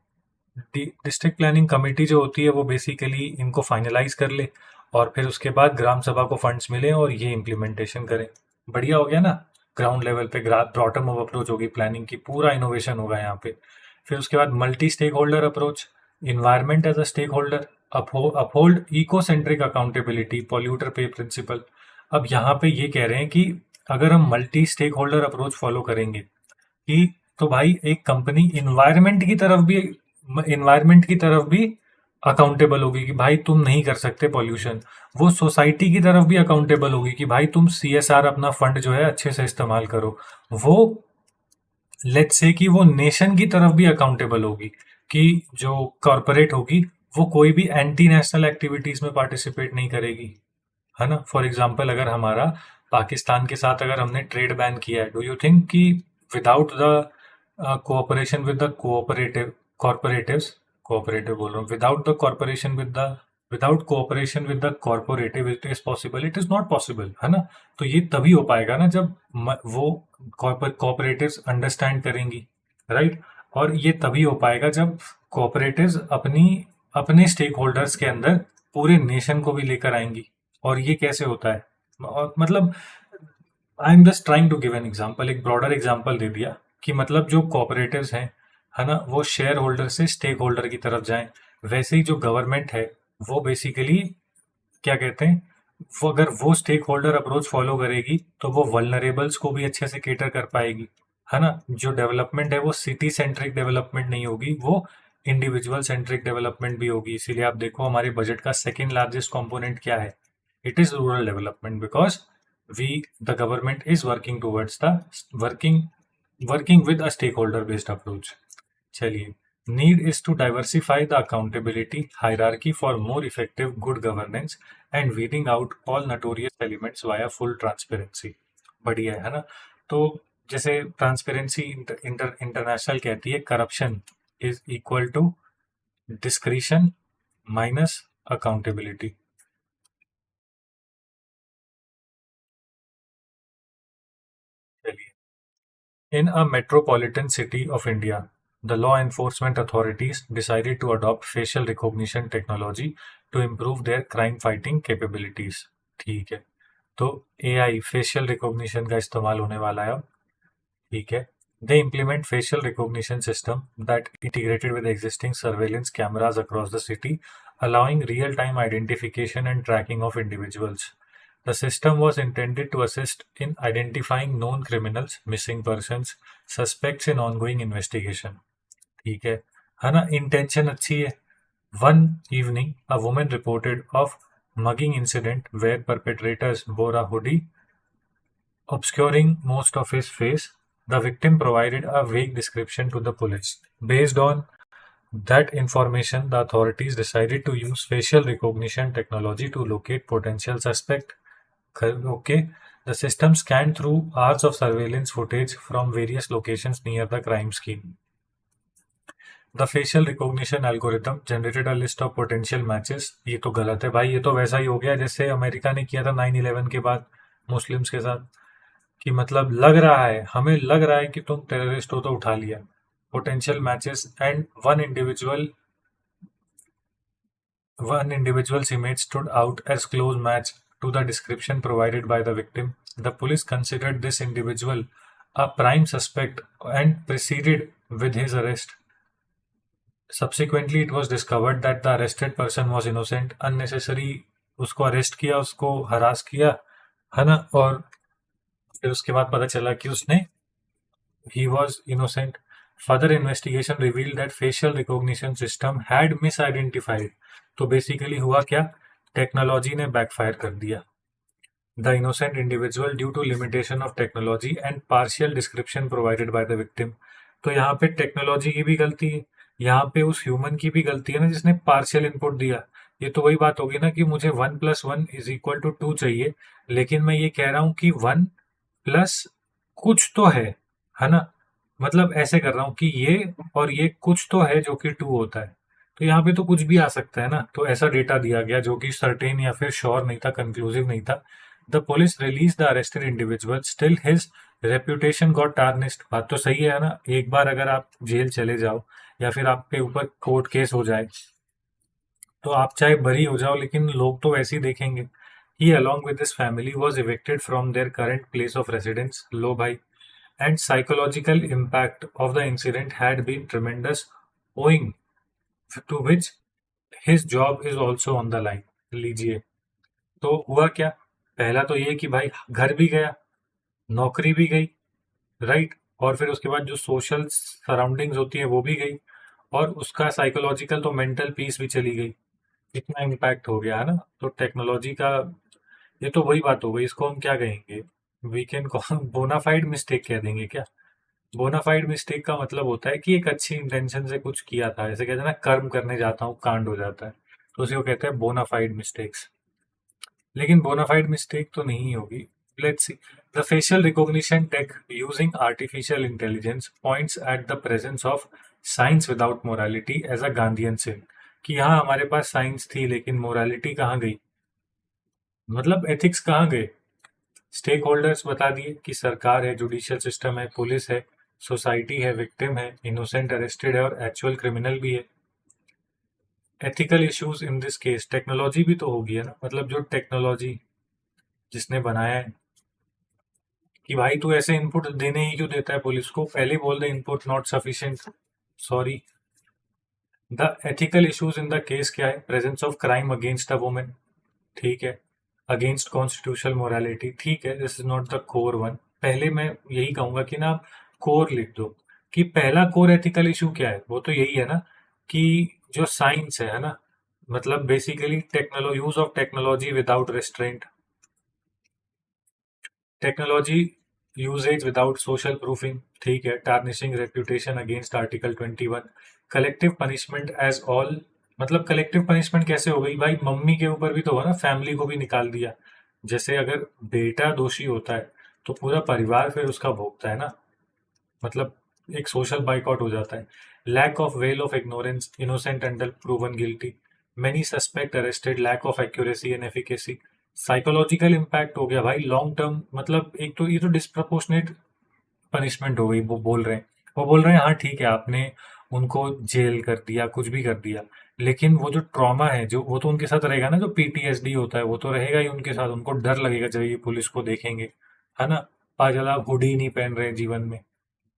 Speaker 1: डिस्ट्रिक्ट प्लानिंग कमेटी जो होती है वो बेसिकली इनको फाइनलाइज कर ले, और फिर उसके बाद ग्राम सभा को फंड्स मिले और ये इम्प्लीमेंटेशन करें। बढ़िया हो गया ना। ग्राउंड लेवल पे बॉटम अप अप्रोच होगी, प्लानिंग की पूरा इनोवेशन होगा यहाँ पे। फिर उसके बाद multi stakeholder approach, environment as a stakeholder, uphold eco centric accountability, polluter pays principle. अब यहाँ पे ये कह रहे हैं कि अगर हम multi stakeholder approach follow करेंगे, कि तो भाई एक कंपनी इन्वायरमेंट की तरफ भी अकाउंटेबल होगी, कि भाई तुम नहीं कर सकते पॉल्यूशन। वो सोसाइटी की तरफ भी अकाउंटेबल होगी कि भाई तुम सीएसआर अपना फंड जो है अच्छे से इस्तेमाल करो। वो लेट्स से कि वो नेशन की तरफ भी अकाउंटेबल होगी, कि जो कॉरपोरेट होगी वो कोई भी एंटी नेशनल एक्टिविटीज में पार्टिसिपेट नहीं करेगी, है ना। फॉर एग्जाम्पल, अगर हमारा पाकिस्तान के साथ अगर हमने ट्रेड बैन किया है, डू यू थिंक कि without the cooperation with the corporatives cooperative बोल रहा हूँ, without cooperation with the corporative it is possible? It is not possible, है ना। तो ये तभी हो पाएगा ना जब वो कॉर्पोरेटिव्स अंडरस्टैंड करेंगी, राइट। और ये तभी हो पाएगा जब कॉर्पोरेटिव्स अपने स्टेक होल्डर्स के अंदर पूरे नेशन को भी लेकर आएंगी। और ये कैसे होता है, और मतलब I am just trying to give an example, एक ब्रॉडर एग्जांपल दे दिया, कि मतलब जो कॉपरेटिव्स हैं, है ना, वो शेयर होल्डर से स्टेक होल्डर की तरफ जाएं। वैसे ही जो गवर्नमेंट है वो बेसिकली क्या कहते हैं, वो अगर वो स्टेक होल्डर अप्रोच फॉलो करेगी तो वो वल्नरेबल्स को भी अच्छे से केटर कर पाएगी, है ना। जो डेवलपमेंट है वो सिटी सेंट्रिक डेवलपमेंट नहीं होगी, वो इंडिविजुअल सेंट्रिक डेवलपमेंट भी होगी। इसीलिए आप देखो हमारे बजट का सेकेंड लार्जेस्ट कंपोनेंट क्या है, it is rural development, because the government is working towards the working working with a stakeholder based approach. चलिए, need is to diversify the accountability hierarchy for more effective good governance and weeding out all notorious elements via full transparency. बढ़िया है ना। तो जैसे transparency international कहती है, corruption is equal to discretion minus accountability. चलिए, in a metropolitan city of India, the law enforcement authorities decided to adopt facial recognition technology to improve their crime fighting capabilities. ठीक है, तो AI facial recognition का इस्तेमाल होने वाला है अब. ठीक है, they implement facial recognition system that integrated with existing surveillance cameras across the city, allowing real-time identification and tracking of individuals. The system was intended to assist in identifying known criminals, missing persons, suspects in ongoing investigation. ठीक है ना. Intention अच्छी है. One evening, a woman reported of mugging incident where perpetrators wore a hoodie obscuring most of his face. The victim provided a vague description to the police. Based on that information, the authorities decided to use facial recognition technology to locate potential suspect. Okay. The system scanned through hours of surveillance footage from various locations near the crime scene. The facial recognition algorithm generated a list of potential matches. ये तो गलत है भाई. ये तो वैसा ही हो गया जैसे अमेरिका ने किया था 9/11 के बाद मुस्लिम्स के साथ, कि मतलब लग रहा है, हमें लग रहा है कि तुम टेररिस्ट हो तो उठा लिया. Potential matches and one individual's image stood out as close match to the description provided by the victim. The police considered this individual a prime suspect and proceeded with his arrest. Subsequently, it was discovered that the arrested person was innocent. Unnecessary उसको arrest किया, उसको harass किया, है ना. और फिर उसके बाद पता चला कि उसने he was innocent. Further investigation revealed that facial recognition system had misidentified. तो बेसिकली हुआ क्या, टेक्नोलॉजी ने बैकफायर कर दिया. The innocent individual due to limitation of technology and partial description provided by the victim. तो यहाँ पे टेक्नोलॉजी की भी गलती है, यहाँ पे उस ह्यूमन की भी गलती है ना जिसने पार्शियल इनपुट दिया. ये तो वही बात होगी ना कि मुझे 1+1=2 चाहिए, लेकिन मैं ये कह रहा हूँ कि 1 प्लस कुछ तो है ना. मतलब ऐसे कर रहा हूँ कि ये और ये कुछ तो है जो कि 2 होता है. तो यहाँ पे तो कुछ भी आ सकता है ना. तो ऐसा डेटा दिया गया जो कि सर्टेन या फिर श्योर नहीं था, कंक्लूसिव नहीं था. The police release the arrested individual, still his reputation got tarnished. बात तो सही है ना. एक बार अगर आप जेल चले जाओ या फिर आपके ऊपर कोर्ट केस हो जाए तो आप चाहे बरी हो जाओ, लेकिन लोग तो वैसे ही देखेंगे. He along with his family was evicted from their current place of residence. लो भाई. And psychological impact of the incident had been tremendous, owing to which his job is also on the line. लीजिए, तो हुआ क्या. पहला तो ये कि भाई घर भी गया, नौकरी भी गई, राइट. और फिर उसके बाद जो सोशल सराउंडिंग्स होती है वो भी गई, और उसका साइकोलॉजिकल तो मेंटल पीस भी चली गई. इतना इम्पैक्ट हो गया है ना. तो टेक्नोलॉजी का ये तो वही बात हो गई. इसको हम क्या कहेंगे, वी कैन बोनाफाइड मिस्टेक कह देंगे क्या. बोनाफाइड मिस्टेक का मतलब होता है कि एक अच्छी इंटेंशन से कुछ किया था. जैसे कहते हैं ना, कर्म करने जाता हूँ कांड हो जाता है, तो उसी को कहते हैं बोनाफाइड मिस्टेक्स. लेकिन बोनाफाइड मिस्टेक तो नहीं होगी. Let's see. The facial recognition tech using artificial intelligence points at the presence of science without morality as a Gandhian sin. कि हाँ, हमारे पास साइंस थी लेकिन मोरालिटी कहाँ गई, मतलब एथिक्स कहाँ गए. स्टेक होल्डर्स बता दिए कि सरकार है, जुडिशियल सिस्टम है, पुलिस है, सोसाइटी है, विक्टिम है, इनोसेंट अरेस्टेड है और एक्चुअल क्रिमिनल भी है. Ethical issues in this case. Technology भी तो होगी है ना. मतलब जो टेक्नोलॉजी जिसने बनाया है, कि भाई तू ऐसे इनपुट देने ही क्यों देता है पुलिस को, पहले बोल दे input not sufficient, sorry. The ethical issues in the case क्या है, presence of crime against a women, ठीक है, अगेंस्ट कॉन्स्टिट्यूशनल मोरालिटी, ठीक है, this is not the core one. पहले मैं यही कहूंगा कि ना आप कोर लिख दो, कि पहला कोर एथिकल इशू क्या है. वो तो यही है ना कि जो साइंस है ना, मतलब basically use of technology without restraint, technology usages without social proofing, ठीक है, tarnishing reputation against article 21, collective punishment as all. मतलब कलेक्टिव पनिशमेंट कैसे हो गई भाई, मम्मी के ऊपर भी तो हुआ ना, फैमिली को भी निकाल दिया. जैसे अगर बेटा दोषी होता है तो पूरा परिवार फिर उसका भोगता है ना. मतलब एक सोशल बाइकआउट हो जाता है. Lack of well of ignorance, innocent under proven guilty, many suspect arrested, lack of accuracy and efficacy. Psychological impact हो गया भाई, लॉन्ग टर्म. मतलब एक तो ये तो डिस्प्रपोर्शनेट पनिशमेंट हो गई. वो बोल रहे हैं हाँ ठीक है, आपने उनको जेल कर दिया, कुछ भी कर दिया, लेकिन वो जो ट्रॉमा है जो वो तो उनके साथ रहेगा ना, जो पीटीएसडी होता है वो तो रहेगा ही उनके साथ, उनको डर लगेगा जब ये पुलिस को देखेंगे, है ना। पाजला हुडी नहीं पहन रहे जीवन में,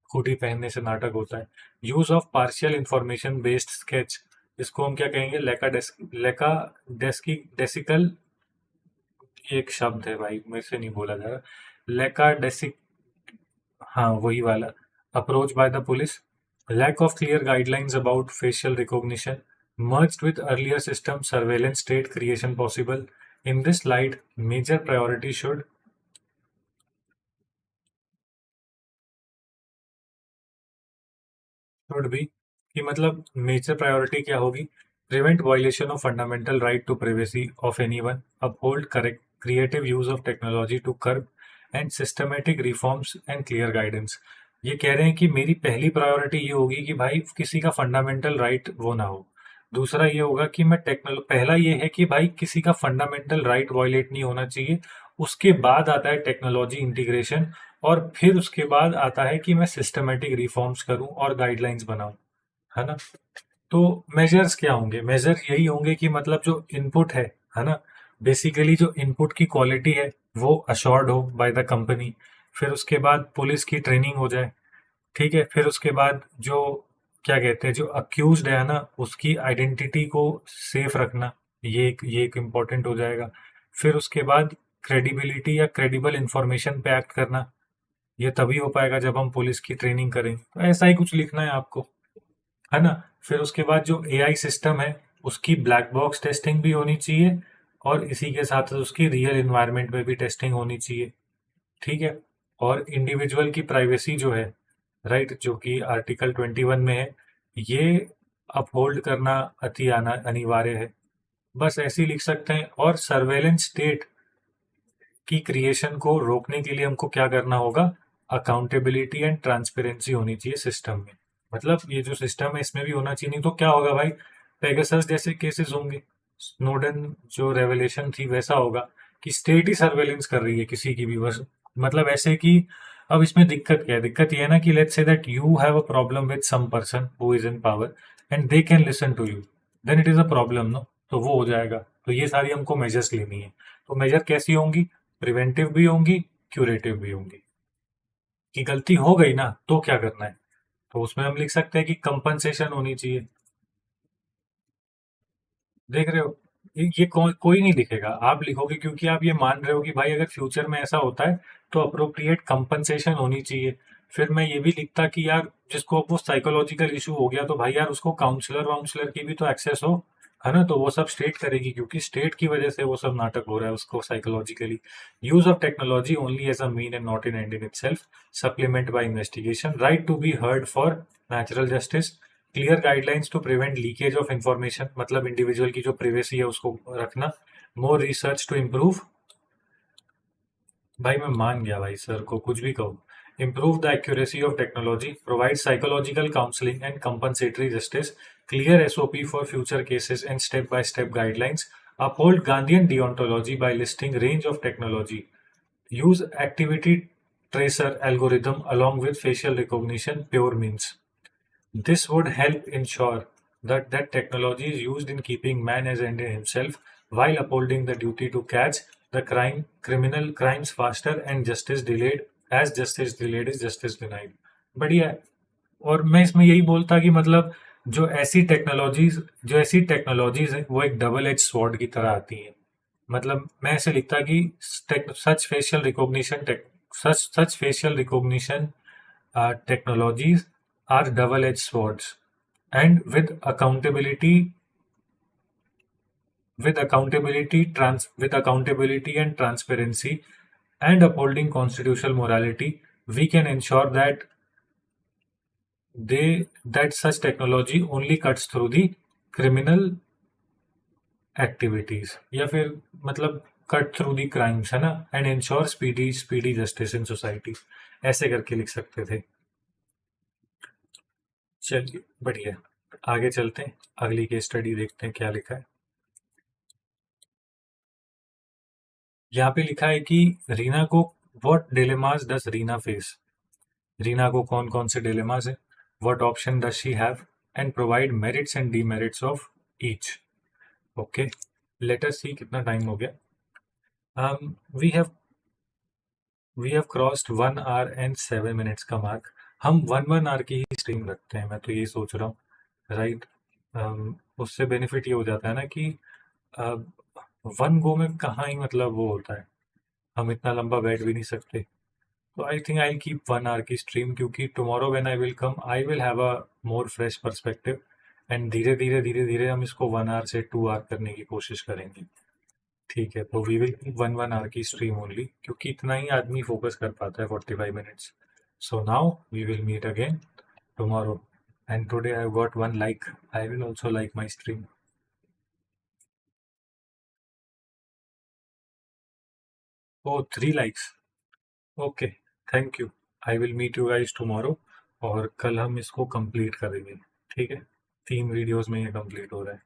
Speaker 1: हुडी पहनने से नाटक होता है। Use of partial information based sketch, इसको हम क्या कहेंगे, लेका डेस्की डेसिकल, ये एक शब्द है भाई, मेरे से नहीं बोला जा रहा, लेका डेसिक, हाँ वही वाला। Approach by the police, lack of clear guidelines about facial recognition, merged with earlier system surveillance state creation possible. In this light, major priority should be कि मतलब मेजर प्रायोरिटी क्या होगी, prevent violation of fundamental right to privacy of anyone, uphold correct creative use of technology to curb and systematic reforms and clear guidance. ये कह रहे हैं कि मेरी पहली प्रायोरिटी ये होगी कि भाई किसी का फंडामेंटल राइट वो ना हो। दूसरा ये होगा कि मैं टेक्नोलॉजी, पहला ये है कि भाई किसी का फंडामेंटल राइट वायलेट नहीं होना चाहिए। उसके बाद आता है टेक्नोलॉजी इंटीग्रेशन, और फिर उसके बाद आता है कि मैं सिस्टमेटिक रिफॉर्म्स करूं और गाइडलाइंस बनाऊं, है ना। तो मेजर्स क्या होंगे, मेजर यही होंगे कि मतलब जो इनपुट है ना, बेसिकली जो इनपुट की क्वालिटी है वो अश्योर्ड हो बाय द कंपनी। फिर उसके बाद पुलिस की ट्रेनिंग हो जाए, ठीक है। फिर उसके बाद जो क्या कहते हैं, जो अक्यूज्ड है ना, उसकी आइडेंटिटी को सेफ रखना, ये एक इम्पोर्टेंट हो जाएगा। फिर उसके बाद क्रेडिबिलिटी या क्रेडिबल इंफॉर्मेशन पे एक्ट करना, ये तभी हो पाएगा जब हम पुलिस की ट्रेनिंग करेंगे। तो ऐसा ही कुछ लिखना है आपको, है ना। फिर उसके बाद जो एआई सिस्टम है उसकी ब्लैक बॉक्स टेस्टिंग भी होनी चाहिए, और इसी के साथ साथ उसकी रियल इन्वायरमेंट में भी टेस्टिंग होनी चाहिए, ठीक है। और इंडिविजुअल की प्राइवेसी जो है, राइट, जो कि आर्टिकल 21 में है, ये अपहोल्ड करना अनिवार्य है। बस ऐसे ही लिख सकते हैं। और सर्वेलेंस स्टेट की क्रिएशन को रोकने के लिए हमको क्या करना होगा, अकाउंटेबिलिटी एंड ट्रांसपेरेंसी होनी चाहिए सिस्टम में। मतलब ये जो सिस्टम है इसमें भी होना चाहिए, नहीं तो क्या होगा भाई, पेगासस जैसे केसेस होंगे, स्नोडन जो रेवलेशन थी वैसा होगा कि स्टेट ही सर्वेलेंस कर रही है किसी की भी, बस मतलब ऐसे कि। अब इसमें दिक्कत क्या है, दिक्कत ये है ना कि let's say that you have a problem with some person who is in power and they can listen to you, then it is a problem, no. तो वो हो जाएगा। तो ये सारी हमको मेजर्स लेनी है। तो मेजर कैसी होंगी, प्रिवेंटिव भी होंगी, क्यूरेटिव भी होंगी। कि गलती हो गई ना तो क्या करना है, तो उसमें हम लिख सकते हैं कि कंपनसेशन होनी चाहिए। देख रहे हो, ये कोई नहीं लिखेगा, आप लिखोगे क्योंकि आप ये मान रहे हो कि भाई अगर फ्यूचर में ऐसा होता है तो अप्रोप्रिएट कंपनसेशन होनी चाहिए। फिर मैं ये भी लिखता कि यार जिसको वो साइकोलॉजिकल इशू हो गया तो भाई यार उसको काउंसलर वाउंसलर की भी तो एक्सेस हो, है ना। तो वो सब स्टेट करेगी क्योंकि स्टेट की वजह से वो सब नाटक हो रहा है उसको psychologically. Use of technology only as a mean and not in end in itself, supplement by investigation, right to be heard for natural justice, clear guidelines to prevent leakage of information, मतलब individual की जो privacy है उसको रखना, more research to improve, भाई मैं मान गया भाई, सर को कुछ भी कहो, improve the accuracy of technology, provide psychological counselling and compensatory justice, clear SOP for future cases and step by step guidelines, uphold Gandhian deontology by listing range of technology, use activity tracer algorithm along with facial recognition pure means. This would help ensure that technology is used in keeping man as end in himself while upholding the duty to catch the criminal crimes faster and justice delayed, as justice delayed is justice denied. बढ़िया है। और मैं इसमें यही बोलता कि मतलब जो ऐसी टेक्नोलॉजीज है वो एक डबल एज स्वॉर्ड की तरह आती हैं। मतलब मैं ऐसे लिखता कि such facial recognition such facial recognition technologies are double-edged swords, and with accountability and transparency and upholding constitutional morality, we can ensure that such technology only cuts through the criminal activities, या फिर मतलब cut through the crimes, है ना, and ensure speedy justice in society. ऐसे करके लिख सकते थे। चलिए बढ़िया, आगे चलते हैं, अगली केस स्टडी देखते हैं क्या लिखा है। यहाँ पे लिखा है कि रीना को what dilemmas does Reena face, Reena को कौन कौन से डिलेमास है, what option does she have, and provide merits and demerits of each. Okay, let us see कितना टाइम हो गया. We have crossed 1 hour and 7 minutes का मार्क. हम 1 hour की ही स्ट्रीम रखते हैं, मैं तो ये सोच रहा हूँ, राइट. उससे बेनिफिट ये हो जाता है ना कि वन गो में कहाँ ही मतलब वो होता है, हम इतना लंबा बैठ भी नहीं सकते. तो I think I keep 1 hour की स्ट्रीम, क्योंकि tomorrow when I will come I will have a more fresh perspective, and धीरे धीरे हम इसको 1 hour से 2 hour करने की कोशिश करेंगे. ठीक है, तो वी विल 1 hour की स्ट्रीम ओनली, क्योंकि इतना ही आदमी फोकस कर पाता है 45 minutes. So now we will meet again tomorrow, and today I got 1 like. I will also like my stream. Oh 3 likes. Okay, thank you. I will meet you guys tomorrow, और कल हम इसको complete करेंगे. ठीक है, 3 videos में ये complete हो रहा है.